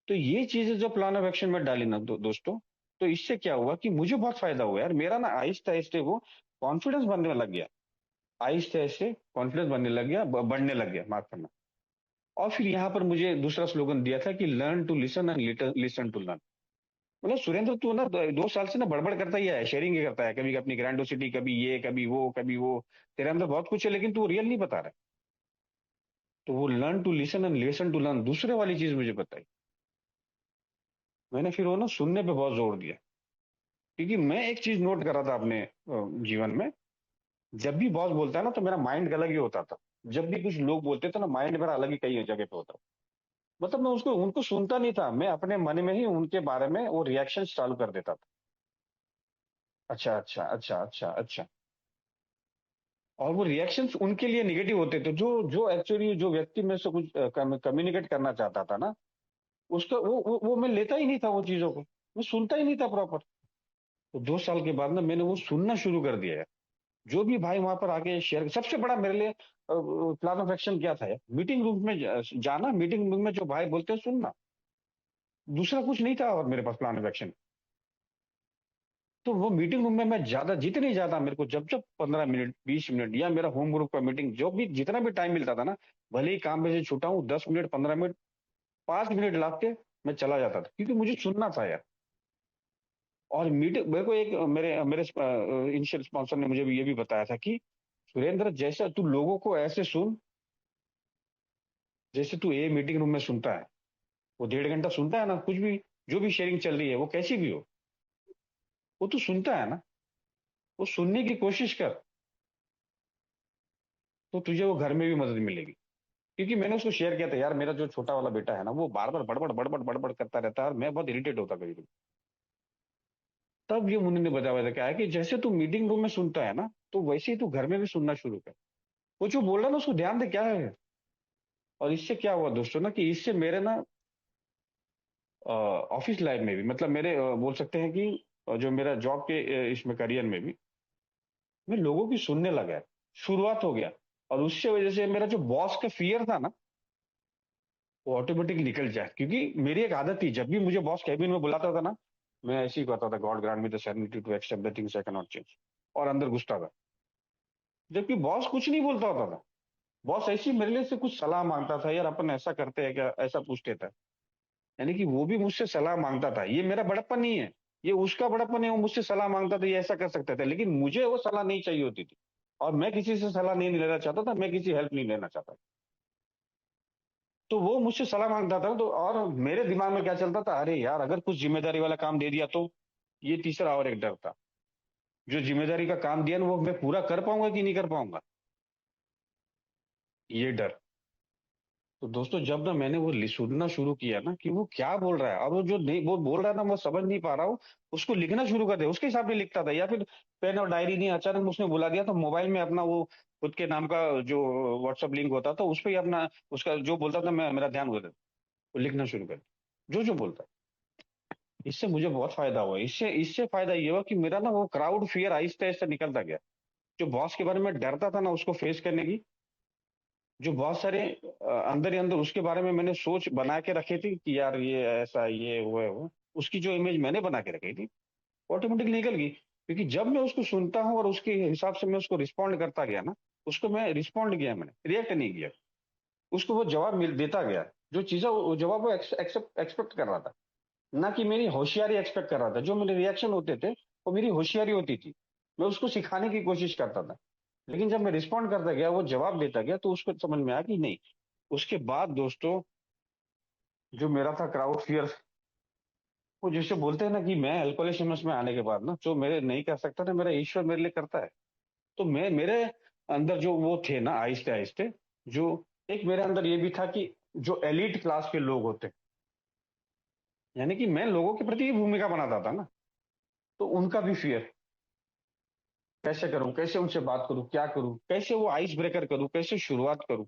तो ये चीजें जो प्लान ऑफ एक्शन में डाली ना दोस्तों, तो इससे क्या हुआ कि मुझे बहुत फायदा हुआ यार। मेरा ना आहिस्ते आहिस्ते वो कॉन्फिडेंस बनने लग गया, आहिस्ते आहिस्ते कॉन्फिडेंस बनने लग गया, बढ़ने लग गया, माफ करना। और फिर यहाँ पर मुझे दूसरा स्लोगन दिया था कि learn to listen and listen to learn. मतलब सुरेंद्र, तू ना 2 साल से ना बड़बड़ करता ही है, शेयरिंग ही करता है, कभी अपनी ग्रैंडोसिटी, कभी ये कभी वो कभी वो। तेरे अंदर बहुत कुछ है लेकिन तू रियल नहीं बता रहा है। तो वो learn to listen and listen to learn दूसरे वाली चीज मुझे बताई। मैंने फिर वो ना सुनने पे बहुत जोर दिया। क्योंकि मैं एक चीज नोट कर रहा था अपने जीवन में। जब भी बॉस बोलता है ना तो मेरा माइंड अलग ही होता था। जब भी कुछ लोग बोलते थे ना, माइंड मेरा अलग ही कहीं जगह पे होता। मतलब मैं उसको उनको सुनता नहीं था, मैं अपने मन में ही उनके बारे में वो रिएक्शन चालू कर देता था। अच्छा अच्छा अच्छा अच्छा अच्छा। और वो रिएक्शंस उनके लिए निगेटिव होते थे, जो जो एक्चुअली जो व्यक्ति में से कुछ कम्युनिकेट करना चाहता था ना, उसका वो मैं लेता ही नहीं था वो चीजों को। मैं सुनता ही नहीं था प्रॉपर। तो 2 साल के बाद ना मैंने वो सुनना शुरू कर दिया है। जो भी भाई वहां पर आके शेयर, सबसे बड़ा मेरे लिए प्लान ऑफ एक्शन क्या था यार, मीटिंग रूम में जाना, मीटिंग रूम में जो भाई बोलते हैं सुनना। दूसरा कुछ नहीं था और मेरे पास प्लान ऑफ एक्शन। तो वो मीटिंग रूम में मैं ज्यादा, जितनी ज्यादा मेरे को, जब जब 15 मिनट 20 मिनट या मेरा होम ग्रुप का मीटिंग, जो भी जितना भी टाइम मिलता था ना, भले ही काम में से छूटा हूँ, 10 मिनट 15 मिनट 5 मिनट ला के मैं चला जाता था, क्योंकि मुझे सुनना था यार। और मीटिंग मेरे को एक मेरे मेरे इनिशियल स्पॉन्सर ने मुझे भी ये भी बताया था कि सुरेंद्र, जैसा तू लोगों को ऐसे सुन, जैसे तू ए मीटिंग रूम में सुनता है। वो 1.5 घंटा सुनता है ना, कुछ भी जो भी शेयरिंग चल रही है वो कैसी भी हो, वो तू सुनता है ना, वो सुनने की कोशिश कर। तो तुझे वो घर में भी मदद मिलेगी। क्योंकि मैंने उसको शेयर किया था यार, मेरा जो छोटा वाला बेटा है ना, वो बार बार बड़बड़ बड़बड़ बड़बड़ करता रहता है और मैं बहुत इरिटेट होता कभी कभी। तब ये मुन्ने ने बताया था क्या है कि जैसे तू मीटिंग रूम में सुनता है ना, तो वैसे ही तू घर में भी सुनना शुरू कर। वो जो बोल रहा है ना उसको ध्यान दे क्या है। और इससे क्या हुआ दोस्तों ना, कि इससे मेरे ना ऑफिस लाइफ में भी, मतलब मेरे बोल सकते हैं कि जो मेरा जॉब के इसमें करियर में भी, मैं लोगों की सुनने लगा है। शुरुआत हो गया। और उससे वजह से मेरा जो बॉस का फियर था ना, वो ऑटोमेटिक निकल जाए। क्योंकि मेरी एक आदत थी, जब भी मुझे बॉस कैबिन में बुलाता था ना, मैं ऐसे ही कहता था, God grant me the serenity to accept the things I can not change. और अंदर घुसता था। जबकि बॉस कुछ नहीं बोलता होता था। बॉस ऐसे ही मेरे लिए से कुछ सलाह मांगता था, यार अपन ऐसा करते हैं क्या, ऐसा पूछते था। यानी कि वो भी मुझसे सलाह मांगता था, ये मेरा बड़प्पन नहीं है, ये उसका बड़प्पन है, वो मुझसे सलाह मांगता था, ये ऐसा कर सकते थे, लेकिन मुझे वो सलाह नहीं चाहिए होती थी। और मैं किसी से सलाह नहीं लेना चाहता था, मैं किसी हेल्प नहीं लेना चाहता। तो वो मुझसे सलाह मांगता था, तो और मेरे दिमाग में क्या चलता था, अरे यार अगर कुछ जिम्मेदारी वाला काम दे दिया तो। ये तीसरा और एक डर था। जो जिम्मेदारी का काम दिया ना, वो मैं पूरा कर पाऊंगा कि नहीं कर पाऊंगा, ये डर। तो दोस्तों, जब ना मैंने वो सुनना शुरू किया ना कि वो क्या बोल रहा है, और वो जो नहीं वो बोल रहा है ना, मैं समझ नहीं पा रहा हूँ, उसको लिखना शुरू कर दे, उसके हिसाब से लिखता था। या फिर पेन और डायरी नहीं, अचानक उसने बुला दिया तो मोबाइल में अपना वो खुद के नाम का जो व्हाट्सएप लिंक होता था, उस पर ही अपना उसका जो बोलता था, मैं मेरा ध्यान उधर, वो लिखना शुरू कर, जो जो बोलता। इससे मुझे बहुत फायदा हुआ। इससे इससे फायदा ये हुआ कि मेरा ना वो क्राउड फियर आहिस्ते आहिस्ते निकलता गया। जो बॉस के बारे में डरता था ना उसको फेस करने की, जो बहुत सारे अंदर ही अंदर उसके बारे में मैंने सोच बना के रखी थी कि यार ये ऐसा ये वो है वो, उसकी जो इमेज मैंने बना के रखी थी, ऑटोमेटिकली निकल गई। क्योंकि जब मैं उसको सुनता हूँ और उसके हिसाब से मैं उसको रिस्पॉन्ड करता गया ना, उसको मैं रिस्पॉन्ड किया, मैंने रिएक्ट नहीं किया, उसको वो जवाब मिल देता गया। जो चीजें वो जवाब वो एक्सेप्ट एक्सपेक्ट कर रहा था, ना कि मेरी होशियारी एक्सपेक्ट कर रहा था। जो मेरे रिएक्शन होते थे वो मेरी होशियारी होती थी। मैं उसको सिखाने की कोशिश करता था। लेकिन जब मैं रिस्पॉन्ड करता गया, वो जवाब देता गया, तो उसको समझ में आया कि नहीं। उसके बाद दोस्तों, जो मेरा था क्राउड फियर, वो जैसे बोलते हैं ना कि मैं अल्कोहलिज्म में आने के बाद ना, जो मेरे नहीं कर सकता ना, मेरा ईश्वर मेरे लिए करता है। तो मैं मेरे अंदर जो वो थे ना, आहिस्ते आहिस्ते, जो एक मेरे अंदर ये भी था कि जो एलिट क्लास के लोग होते हैं, यानी कि मैं लोगों के प्रति ही भूमिका बनाता था ना, तो उनका भी फियर, कैसे करूं, कैसे उनसे बात करूं, क्या करूं, कैसे वो आइस ब्रेकर करूं, कैसे शुरुआत करूं।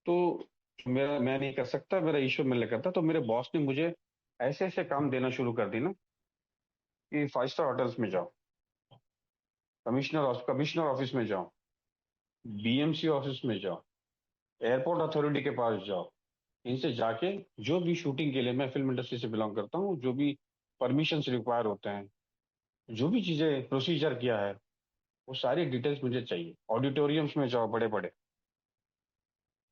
तो मेरा मैं नहीं कर सकता, मेरा ईश्वर मेरे लिए करता। तो मेरे बॉस ने मुझे ऐसे ऐसे काम देना शुरू कर दी ना, कि 5 स्टार होटल्स में जाओ, कमिश्नर ऑफिस में जाओ, बीएमसी ऑफिस में जाओ, एयरपोर्ट अथॉरिटी के पास जाओ। इनसे जाके, जो भी शूटिंग के लिए, मैं फिल्म इंडस्ट्री से बिलोंग करता हूँ, जो भी परमिशन रिक्वायर होते हैं, जो भी चीजें प्रोसीजर किया है, वो सारी डिटेल्स मुझे चाहिए। ऑडिटोरियम्स में जाओ बड़े बड़े,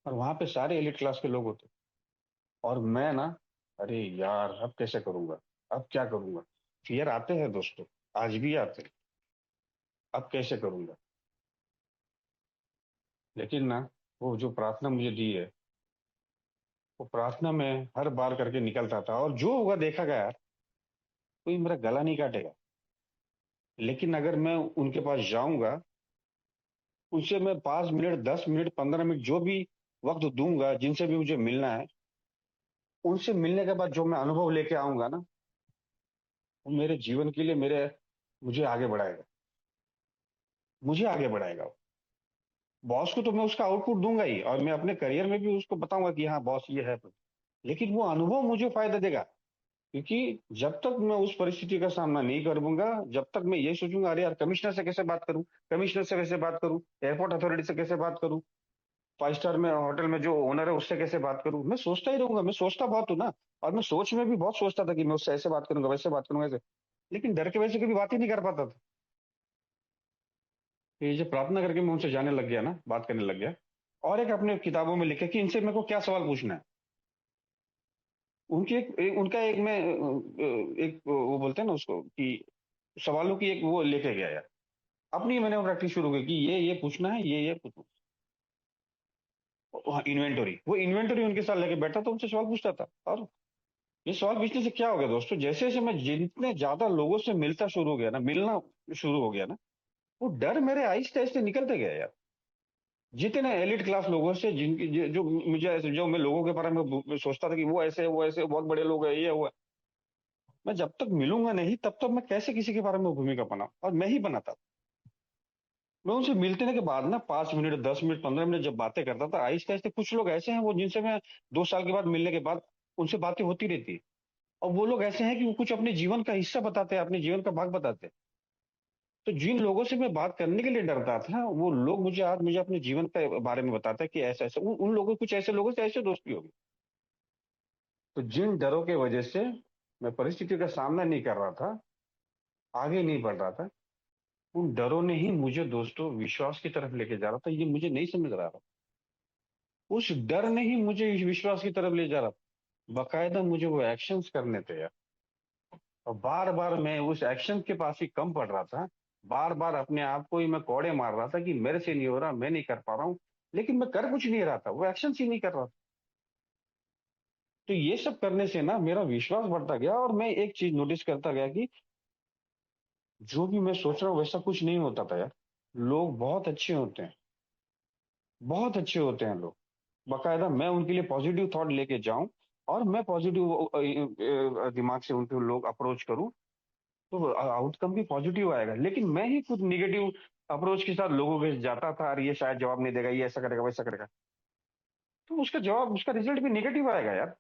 और वहां पे सारे एलिट क्लास के लोग होते। और मैं ना, अरे यार अब कैसे करूंगा, अब क्या करूंगा। फियर आते हैं दोस्तों, आज भी आते हैं, अब कैसे करूंगा। लेकिन ना, वो जो प्रार्थना मुझे दी है, वो प्रार्थना में हर बार करके निकलता था, और जो होगा देखा गया यार, कोई मेरा गला नहीं काटेगा। लेकिन अगर मैं उनके पास जाऊंगा, उनसे मैं 5 मिनट, 10 मिनट, 15 मिनट जो भी वक्त दूंगा, जिनसे भी मुझे मिलना है, उनसे मिलने के बाद जो मैं अनुभव लेके आऊंगा ना, वो मेरे जीवन के लिए मेरे मुझे आगे बढ़ाएगा, मुझे आगे बढ़ाएगा। बॉस को तो मैं उसका आउटपुट दूंगा ही, और मैं अपने करियर में भी उसको बताऊंगा कि हाँ बॉस ये है। लेकिन वो अनुभव मुझे फायदा देगा, क्योंकि जब तक मैं उस परिस्थिति का सामना नहीं करूंगा, जब तक मैं ये सोचूंगा अरे यार कमिश्नर से कैसे बात करूं, कमिश्नर से कैसे बात करूं, एयरपोर्ट अथॉरिटी से कैसे बात करूं, 5 स्टार में होटल में जो ओनर है उससे कैसे बात करूं, मैं सोचता ही रहूंगा। मैं सोचता बहुत हूं ना, और मैं सोच में भी बहुत सोचता था कि मैं उससे ऐसे बात करूंगा, वैसे बात करूंगा, ऐसे। लेकिन डर के वजह से कभी बात ही नहीं कर पाता था। तो ये जो प्रार्थना करके मैं उनसे जाने लग गया ना, बात करने लग गया। और एक अपने किताबों में लिखा कि इनसे मेरे को क्या सवाल पूछना है। उनकी उनका एक मैं एक वो बोलते हैं ना उसको कि सवालों की एक वो लेके गया यार। अपनी मैंने प्रैक्टिस शुरू की कि ये पूछना है, ये पूछना। हाँ, इन्वेंटरी, वो इन्वेंटरी उनके साथ लेके बैठा था, उनसे सवाल पूछता था। और ये सवाल पूछने से क्या हो गया दोस्तों, जैसे जैसे मैं जितने ज्यादा लोगों से मिलता शुरू हो गया ना, मिलना शुरू हो गया ना, वो डर मेरे आहिस्ते आहिस्ते निकलते गया यार। जितने एलिट क्लास लोगों से जिनकी जो मुझे जो मैं लोगों के बारे में सोचता था कि वो ऐसे वो ऐसे बहुत बड़े लोग हैं, ये वो है। मैं जब तक मिलूंगा नहीं, तब तक मैं कैसे किसी के बारे में भूमिका बनाऊं, और मैं ही बनाता। मैं उनसे मिलने के बाद ना 5 मिनट, 10 मिनट, 15 मिनट जब बातें करता था, आहिस्ते आहिस्ते कुछ लोग ऐसे हैं वो जिनसे मैं 2 साल के बाद मिलने के बाद उनसे बातें होती रहती है। और वो लोग ऐसे हैं कि वो कुछ अपने जीवन का हिस्सा बताते हैं, अपने जीवन का भाग बताते हैं। तो जिन लोगों से मैं बात करने के लिए डरता था, वो लोग मुझे आज मुझे अपने जीवन के बारे में बताते हैं कि ऐसा ऐसा उन लोगों, कुछ ऐसे लोगों से ऐसे दोस्ती होगी। तो जिन डरों के वजह से मैं परिस्थिति का सामना नहीं कर रहा था, आगे नहीं बढ़ रहा था, उन डरों ने ही मुझे दोस्तों विश्वास की तरफ लेके जा रहा था। ये मुझे नहीं समझ रहा था। उस डर ने ही मुझे इस विश्वास की तरफ ले जा रहा था। बकायदा मुझे वो एक्शंस करने थे यार। और बार बार मैं उस एक्शन के पास ही कम पड़ रहा था। बार बार अपने आप को ही मैं कोड़े मार रहा था कि मेरे से नहीं हो रहा, मैं नहीं कर पा रहा हूँ। लेकिन मैं कर कुछ नहीं रहा था, वो एक्शन ही नहीं कर रहा था। तो ये सब करने से ना मेरा विश्वास बढ़ता गया, और मैं एक चीज नोटिस करता गया कि जो भी मैं सोच रहा हूँ वैसा कुछ नहीं होता था यार। लोग बहुत अच्छे होते हैं, बहुत अच्छे होते हैं लोग। बकायदा मैं उनके लिए पॉजिटिव थॉट लेके जाऊं, और मैं पॉजिटिव दिमाग से उनको लोग अप्रोच करूं, तो आउटकम भी पॉजिटिव आएगा। लेकिन मैं ही खुद निगेटिव अप्रोच के साथ लोगों के जाता था, और ये शायद जवाब नहीं देगा, ये ऐसा करेगा, वैसा करेगा, तो उसका जवाब, उसका रिजल्ट भी निगेटिव आएगा यार।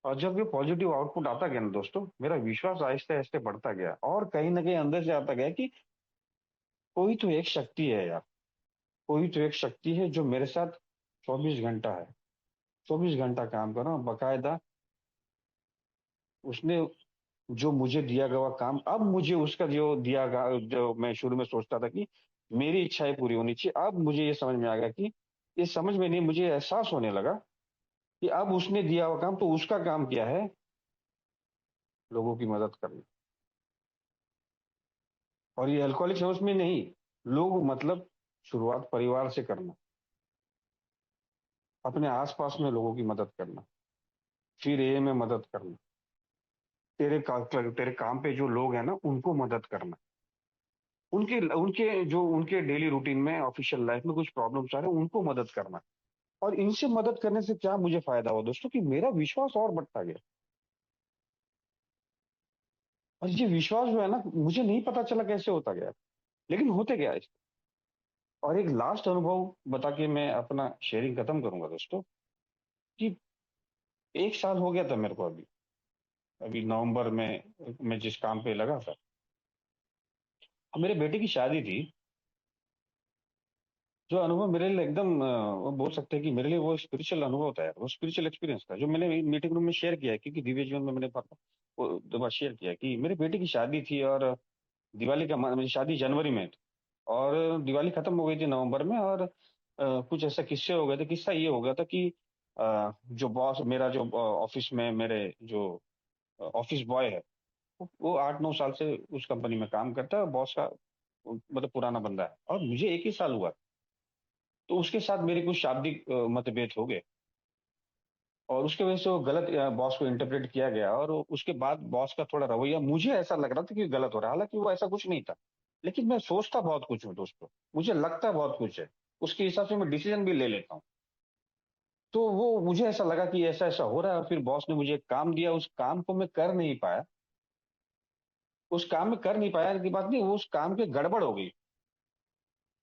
और जब ये पॉजिटिव आउटपुट आता गया ना दोस्तों, मेरा विश्वास आहिस्ते आहिस्ते बढ़ता गया, और कहीं ना कहीं अंदर से आता गया कि कोई तो एक शक्ति है यार, कोई तो एक शक्ति है जो मेरे साथ 24 घंटा है, 24 घंटा काम कर रहा हूँ बकायदा। उसने जो मुझे दिया गया काम, अब मुझे उसका जो दिया गया, जो मैं शुरू में सोचता था कि मेरी इच्छाएं पूरी होनी चाहिए, अब मुझे ये समझ में आ गया कि, ये समझ में नहीं, मुझे एहसास होने लगा कि अब उसने दिया हुआ काम, तो उसका काम क्या है, लोगों की मदद करना। और ये अल्कोहलिक्स हाउस में नहीं, लोग मतलब शुरुआत परिवार से करना, अपने आसपास में लोगों की मदद करना, फिर ए में मदद करना, तेरे काम पे जो लोग हैं ना उनको मदद करना, उनके उनके जो उनके डेली रूटीन में, ऑफिशियल लाइफ में कुछ प्रॉब्लम्स आ रहे हैं, उनको मदद करना। और इनसे मदद करने से क्या मुझे फायदा हुआ दोस्तों, कि मेरा विश्वास और बढ़ता गया। और ये विश्वास जो है ना, मुझे नहीं पता चला कैसे होता गया, लेकिन होते गया। और एक लास्ट अनुभव बता के मैं अपना शेयरिंग खत्म करूंगा दोस्तों, कि 1 साल हो गया था मेरे को अभी, अभी नवंबर में मैं जिस काम पे लगा था, अब मेरे बेटे की शादी थी। जो अनुभव मेरे लिए एकदम वो बोल सकते हैं कि मेरे लिए वो स्पिरिचुअल अनुभव था यार, वो स्पिरिचुअल एक्सपीरियंस था, जो मैंने मीटिंग रूम में शेयर किया है, क्योंकि दिव्य जीवन में मैंने वो 2 बार शेयर किया कि मेरे बेटे की शादी थी, और दिवाली का मेरी शादी जनवरी में थी, और दिवाली खत्म हो गई थी नवंबर में, और कुछ ऐसा किस्से हो गए थे। किस्सा ये हो गया था कि जो बॉस मेरा जो ऑफिस में मेरे जो ऑफिस बॉय है, वो 8-9 साल से उस कंपनी में काम करता है, बॉस का मतलब पुराना बंदा है, और मुझे एक ही साल हुआ। तो उसके साथ मेरे कुछ शाब्दिक मतभेद हो गए, और उसके वजह से वो गलत बॉस को इंटरप्रेट किया गया, और उसके बाद बॉस का थोड़ा रवैया मुझे ऐसा लग रहा था कि गलत हो रहा है, हालांकि वो ऐसा कुछ नहीं था। लेकिन मैं सोचता बहुत कुछ हूँ दोस्तों, मुझे लगता बहुत कुछ है, उसके हिसाब से मैं डिसीजन भी ले लेता हूँ। तो वो मुझे ऐसा लगा कि ऐसा ऐसा हो रहा है, और फिर बॉस ने मुझे एक काम दिया, उस काम को मैं कर नहीं पाया। उस काम में कर नहीं पाया की बात नहीं, वो उस काम की गड़बड़ हो गई।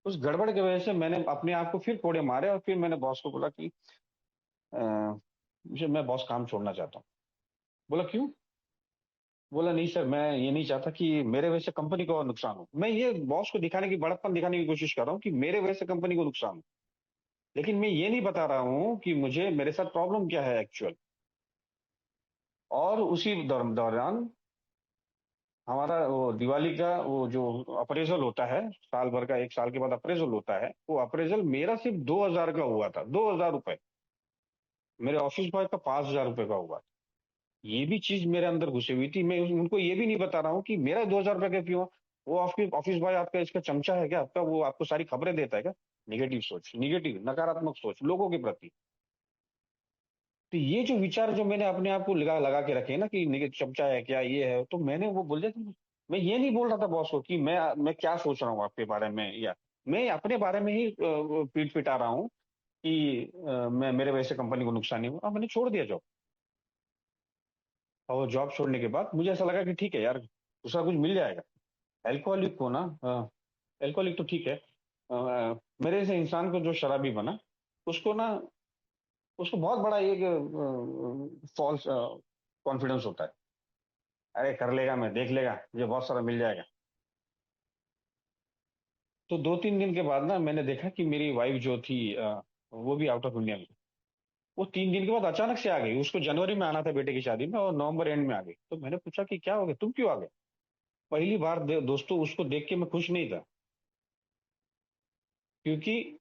उस गड़बड़ की वजह से मैंने अपने आप को फिर कोड़े मारे, और फिर मैंने बॉस को बोला कि अ, मुझे मैं बॉस काम छोड़ना चाहता हूँ। बोला क्यों? बोला नहीं सर, मैं ये नहीं चाहता कि मेरे वजह से कंपनी को और नुकसान हो। मैं ये बॉस को दिखाने की, बड़प्पन दिखाने की कोशिश कर रहा हूँ कि मेरे वजह से कंपनी को नुकसान हो, लेकिन मैं ये नहीं बता रहा हूँ कि मुझे मेरे साथ प्रॉब्लम क्या है एक्चुअल। और उसी दौरान हमारा वो दिवाली का वो जो अप्रेजल होता है, साल भर का, 1 साल के बाद अप्रेजल होता है, वो अप्रेजल मेरा सिर्फ 2,000 का हुआ था, 2,000 रुपए। मेरे ऑफिस बॉय का 5,000 रुपए का हुआ। ये भी चीज मेरे अंदर घुसी हुई थी, मैं उनको ये भी नहीं बता रहा हूँ कि मेरा 2,000 रुपए का क्यों। वो आपके ऑफिस बॉय आपका इसका चमचा है क्या आपका? वो आपको सारी खबरें देता है क्या? निगेटिव सोच, निगेटिव नकारात्मक सोच लोगों के प्रति। तो ये जो विचार जो मैंने अपने आप को लगा लगा के रखे ना कि निगेटिव चमचा है क्या, ये है, तो मैंने वो बोल दिया कि मैं ये नहीं बोल रहा था बॉस को कि मैं क्या सोच रहा हूँ आपके बारे में, या मैं अपने बारे में ही पीट पिटा रहा हूँ कि मैं मेरे वजह से कंपनी को नुकसान नहीं हुआ। मैंने छोड़ दिया जॉब। और वो जॉब छोड़ने के बाद मुझे ऐसा लगा कि ठीक है यार, दूसरा कुछ मिल जाएगा। एल्कोहलिक को ना, एल्कोहलिक तो ठीक है, मेरे जैसे इंसान को जो शराबी बना, उसको ना, उसको बहुत बड़ा एक फॉल्स कॉन्फिडेंस होता है। अरे कर लेगा, मैं देख लेगा, मुझे बहुत सारा मिल जाएगा। तो 2-3 दिन के बाद ना मैंने देखा कि मेरी वाइफ जो थी वो भी आउट ऑफ इंडिया में। वो 3 दिन के बाद अचानक से आ गई। उसको जनवरी में आना था बेटे की शादी में, और नवंबर एंड में आ गई। तो मैंने पूछा कि क्या हो गया, तुम क्यों आ गए? पहली बार दोस्तों उसको देख के मैं खुश नहीं था, क्योंकि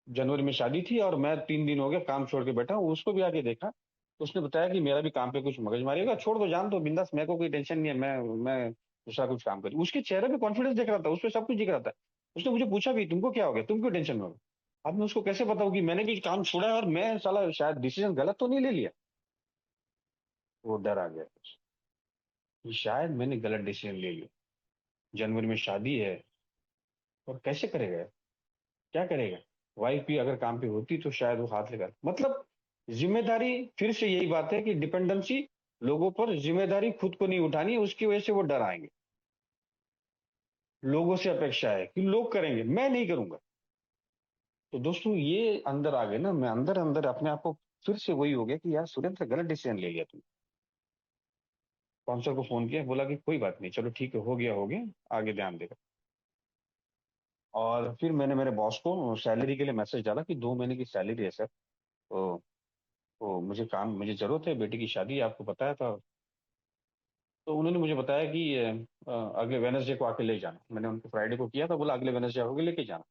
जनवरी में शादी थी और मैं 3 दिन हो गए काम छोड़ के बैठा हूँ। उसको भी आके देखा, तो उसने बताया कि मेरा भी काम पे कुछ मगजमारी होगा, छोड़ दो, जान दो, बिंदास, मेरे को कोई टेंशन नहीं है, मैं दूसरा कुछ काम करी। उसके चेहरे पे कॉन्फिडेंस दिख रहा था, उसपे सब कुछ दिख रहा था। उसने मुझे पूछा भी, तुमको क्या हो गया, तुम क्यों टेंशन में हो? अब मैं उसको कैसे बताऊं कि मैंने भी काम छोड़ा है, और मैं साला शायद डिसीजन गलत तो नहीं ले लिया। वो डर आ गया कि शायद मैंने गलत डिसीजन ले लिया। जनवरी में शादी है, और कैसे करेगा, क्या करेगा? वाइफ भी अगर काम पे होती तो शायद वो हाथ लगा, मतलब जिम्मेदारी। फिर से यही बात है कि डिपेंडेंसी लोगों पर, जिम्मेदारी खुद को नहीं उठानी है, उसकी वजह से वो डर आएंगे। लोगों से अपेक्षा है कि लोग करेंगे, मैं नहीं करूंगा। तो दोस्तों ये अंदर आ गए ना, मैं अंदर अंदर अपने आप को फिर से वही हो गया कि यार सुरेंद्र, गलत डिसीजन ले लिया तुम। काउंसलर को फोन किया, बोला कि कोई बात नहीं, चलो ठीक है, हो गया हो गया, आगे ध्यान देगा। और फिर मैंने मेरे बॉस को सैलरी के लिए मैसेज डाला कि 2 महीने की सैलरी है सर, तो मुझे काम, मुझे जरूरत है, बेटी की शादी है, आपको बताया था। तो उन्होंने मुझे बताया कि अगले वेनसडे को आके ले जाना। मैंने उनको फ्राइडे को किया था, बोला अगले वेनसडे आओगे लेके जाना।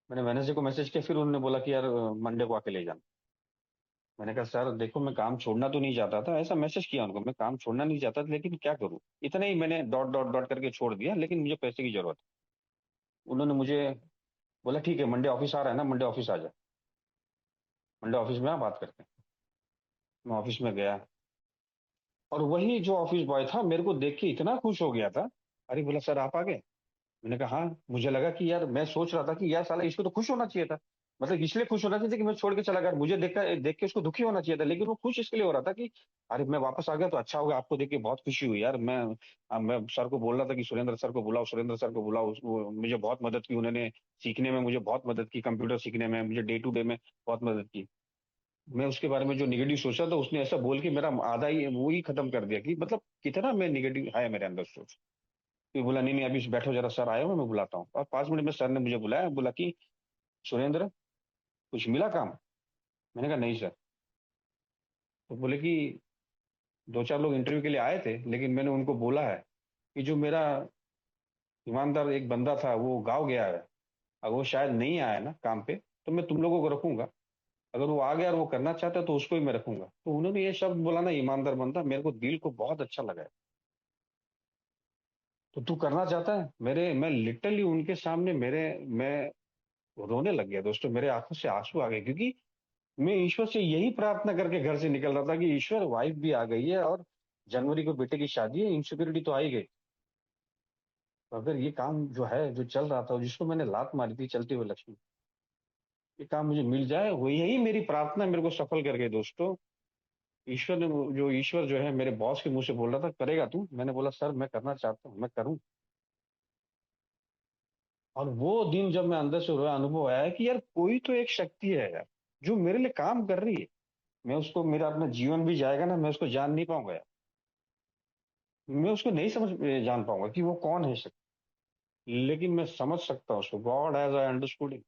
मैंने वेनसडे को मैसेज किया, फिर उन्होंने बोला कि यार मंडे को आके ले जाना। मैंने कहा सर देखो, मैं काम छोड़ना तो नहीं चाहता था, ऐसा मैसेज किया उनको, मैं काम छोड़ना नहीं चाहता था, लेकिन क्या करूं, इतना ही मैंने डॉट डॉट डॉट करके छोड़ दिया, लेकिन मुझे पैसे की जरूरत है। उन्होंने मुझे बोला ठीक है, मंडे ऑफिस आ रहा है ना, मंडे ऑफिस आ जा, मंडे ऑफिस में आ, बात करते हैं। मैं ऑफिस में गया, और वही जो ऑफिस बॉय था मेरे को देख के इतना खुश हो गया था। अरे बोला सर आप आ गए? मैंने कहा हाँ। मुझे लगा कि यार, मैं सोच रहा था कि यार साला इसको तो खुश होना चाहिए था, मतलब इसलिए खुश होना चाहिए था कि मैं छोड़ के चला गया, मुझे देख के उसको दुखी होना चाहिए था, लेकिन वो खुश इसके लिए हो रहा था कि अरे मैं वापस आ गया तो अच्छा होगा, आपको देख के बहुत खुशी हुई यार। मैं सर को बोल रहा था कि सुरेंद्र सर को बुलाओ, सुरेंद्र सर को बुलाओ, मुझे बहुत मदद की उन्होंने, सीखने में मुझे बहुत मदद की, कंप्यूटर सीखने में मुझे डे टू डे में बहुत मदद की। मैं उसके बारे में जो निगेटिव सोचा था, उसने ऐसा बोल के मेरा आधा ही वो ही खत्म कर दिया, कि मतलब कितना मैं निगेटिव है मेरे अंदर सोच। फिर बोला नहीं नहीं, अभी बैठो जरा, सर आए हो, मैं बुलाता हूँ। और 5 मिनट में सर ने मुझे बुलाया, बोला कि सुरेंद्र, कुछ मिला काम? मैंने कहा नहीं सर। तो बोले कि 2-4 लोग इंटरव्यू के लिए आए थे, लेकिन मैंने उनको बोला है कि जो मेरा ईमानदार एक बंदा था वो गाँव गया है, अगर वो शायद नहीं आया ना काम पे, तो मैं तुम लोगों को रखूंगा। अगर वो आ गया और वो करना चाहता है तो उसको ही मैं रखूंगा। तो उन्होंने ये शब्द बोला ना, ईमानदार बंदा, मेरे को दिल को बहुत अच्छा लगा है। तो तू करना चाहता है? मैं लिटरली उनके सामने मैं रोने लग गया दोस्तों, मेरे आंखों से आंसू आ गए, क्योंकि मैं ईश्वर से यही प्रार्थना करके घर से निकल रहा था कि ईश्वर, वाइफ भी आ गई है और जनवरी को बेटे की शादी है, इनसिक्योरिटी तो आ ही गई। तो अगर ये काम जो है, जो चल रहा था, जिसको मैंने लात मारी थी चलते हुए लक्ष्मी, ये काम मुझे मिल जाए, वो यही मेरी प्रार्थना मेरे को सफल कर गई दोस्तों। ईश्वर जो है मेरे बॉस के मुंह से बोल रहा था, करेगा तू? मैंने बोला सर मैं करना चाहता हूँ, मैं करूँ। और वो दिन जब मैं अंदर से रोया, अनुभव आया है कि यार कोई तो एक शक्ति है यार, जो मेरे लिए काम कर रही है। मैं उसको, मेरा अपना जीवन भी जाएगा ना, मैं उसको जान नहीं पाऊंगा यार। मैं उसको नहीं जान पाऊंगा कि वो कौन है शक्ति, लेकिन मैं समझ सकता हूँ उसको। गॉड एज आई अंडरस्टूड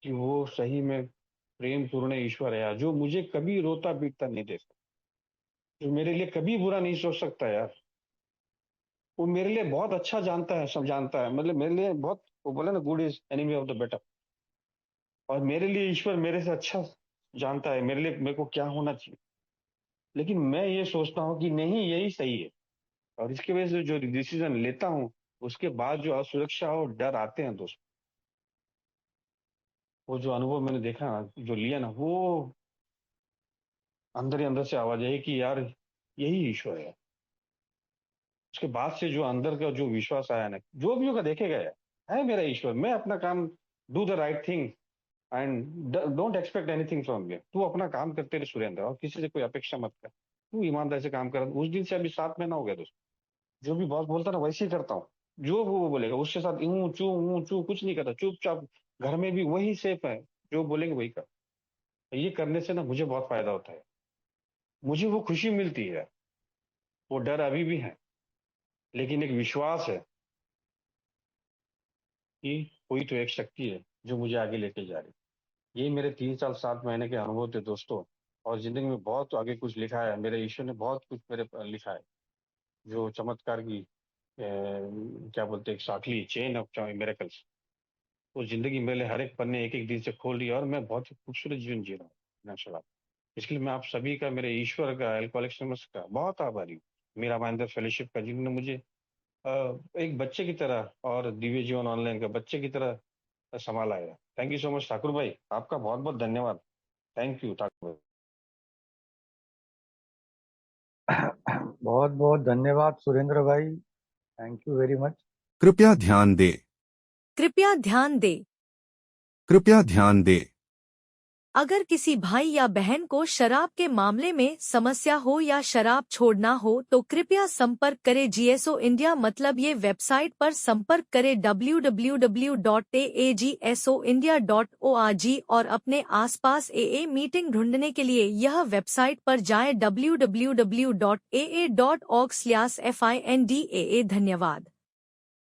कि वो सही में प्रेम पूर्ण ईश्वर है यार, जो मुझे कभी रोता पीटता नहीं देखता, जो मेरे लिए कभी बुरा नहीं सोच सकता यार। वो मेरे लिए बहुत अच्छा जानता है, सब जानता है, मतलब मेरे लिए बहुत, वो बोले ना, good is enemy of the better. और मेरे लिए ईश्वर मेरे से अच्छा जानता है मेरे लिए, मेरे को क्या होना चाहिए। लेकिन मैं ये सोचता हूँ कि नहीं, यही सही है। और इसकी वजह से जो डिसीजन लेता हूँ, उसके बाद जो असुरक्षा और डर आते हैं दोस्त, वो जो अनुभव मैंने देखा ना, जो लिया ना, वो अंदर ही अंदर से आवाज आई कि यार यही ईश्वर है। उसके बाद से जो अंदर का जो विश्वास आया ना, जो भी होगा देखेगा यार, है मेरा ईश्वर। मैं अपना काम, do the right thing and don't expect anything from me. तू अपना काम करते रहे सुरेंद्र, और किसी से कोई अपेक्षा मत कर। तू ईमानदारी से काम कर। उस दिन से अभी 7 महीना हो गया दोस्त। जो भी बॉस बोलता ना, वैसे ही करता हूँ। जो वो बोलेगा उसके साथ ऊँ चू कुछ नहीं करता, चुपचाप। घर में भी वही सेफ है, जो बोलेंगे वही कर। ये करने से ना मुझे बहुत फायदा होता है, मुझे वो खुशी मिलती है। वो डर अभी भी है, लेकिन एक विश्वास है कि कोई तो एक शक्ति है जो मुझे आगे लेके जा रही है। ये मेरे 3 साल 7 महीने के अनुभव थे दोस्तों। और जिंदगी में बहुत आगे कुछ लिखा है, मेरे ईश्वर ने बहुत कुछ मेरे पर लिखा है। जो चमत्कार की क्या बोलते हैं, एक साखली चेन ऑफ मिरेकल्स, वो जिंदगी मेरे लिए हर एक पन्ने एक एक दिन से खोल रही है। और मैं बहुत ही खूबसूरत जीवन जी रहा हूँ माशाल्लाह। इसके लिए मैं आप सभी का, मेरे ईश्वर का, एल्कोहलिक्स एनोनिमस का बहुत आभारी हूँ। मीरा माइंडर फेलोशिप का, जिन्होंने मुझे अ, एक बच्चे की तरह, और दिव्य जीवन ऑनलाइन का बच्चे की तरह संभाला है। Thank you so much Thakur भाई, आपका बहुत बहुत धन्यवाद। थैंक यू ठाकुर भाई। बहुत बहुत धन्यवाद सुरेंद्र भाई, थैंक यू वेरी मच। कृपया ध्यान दें। कृपया ध्यान दें। कृपया ध्यान दें। अगर किसी भाई या बहन को शराब के मामले में समस्या हो या शराब छोड़ना हो तो कृपया संपर्क करें जीएसओ इंडिया, मतलब ये वेबसाइट पर संपर्क करें www.aagsoindia.org और अपने आसपास एए मीटिंग ढूंढने के लिए यह वेबसाइट पर जाएं www.aa.org/findaa। धन्यवाद।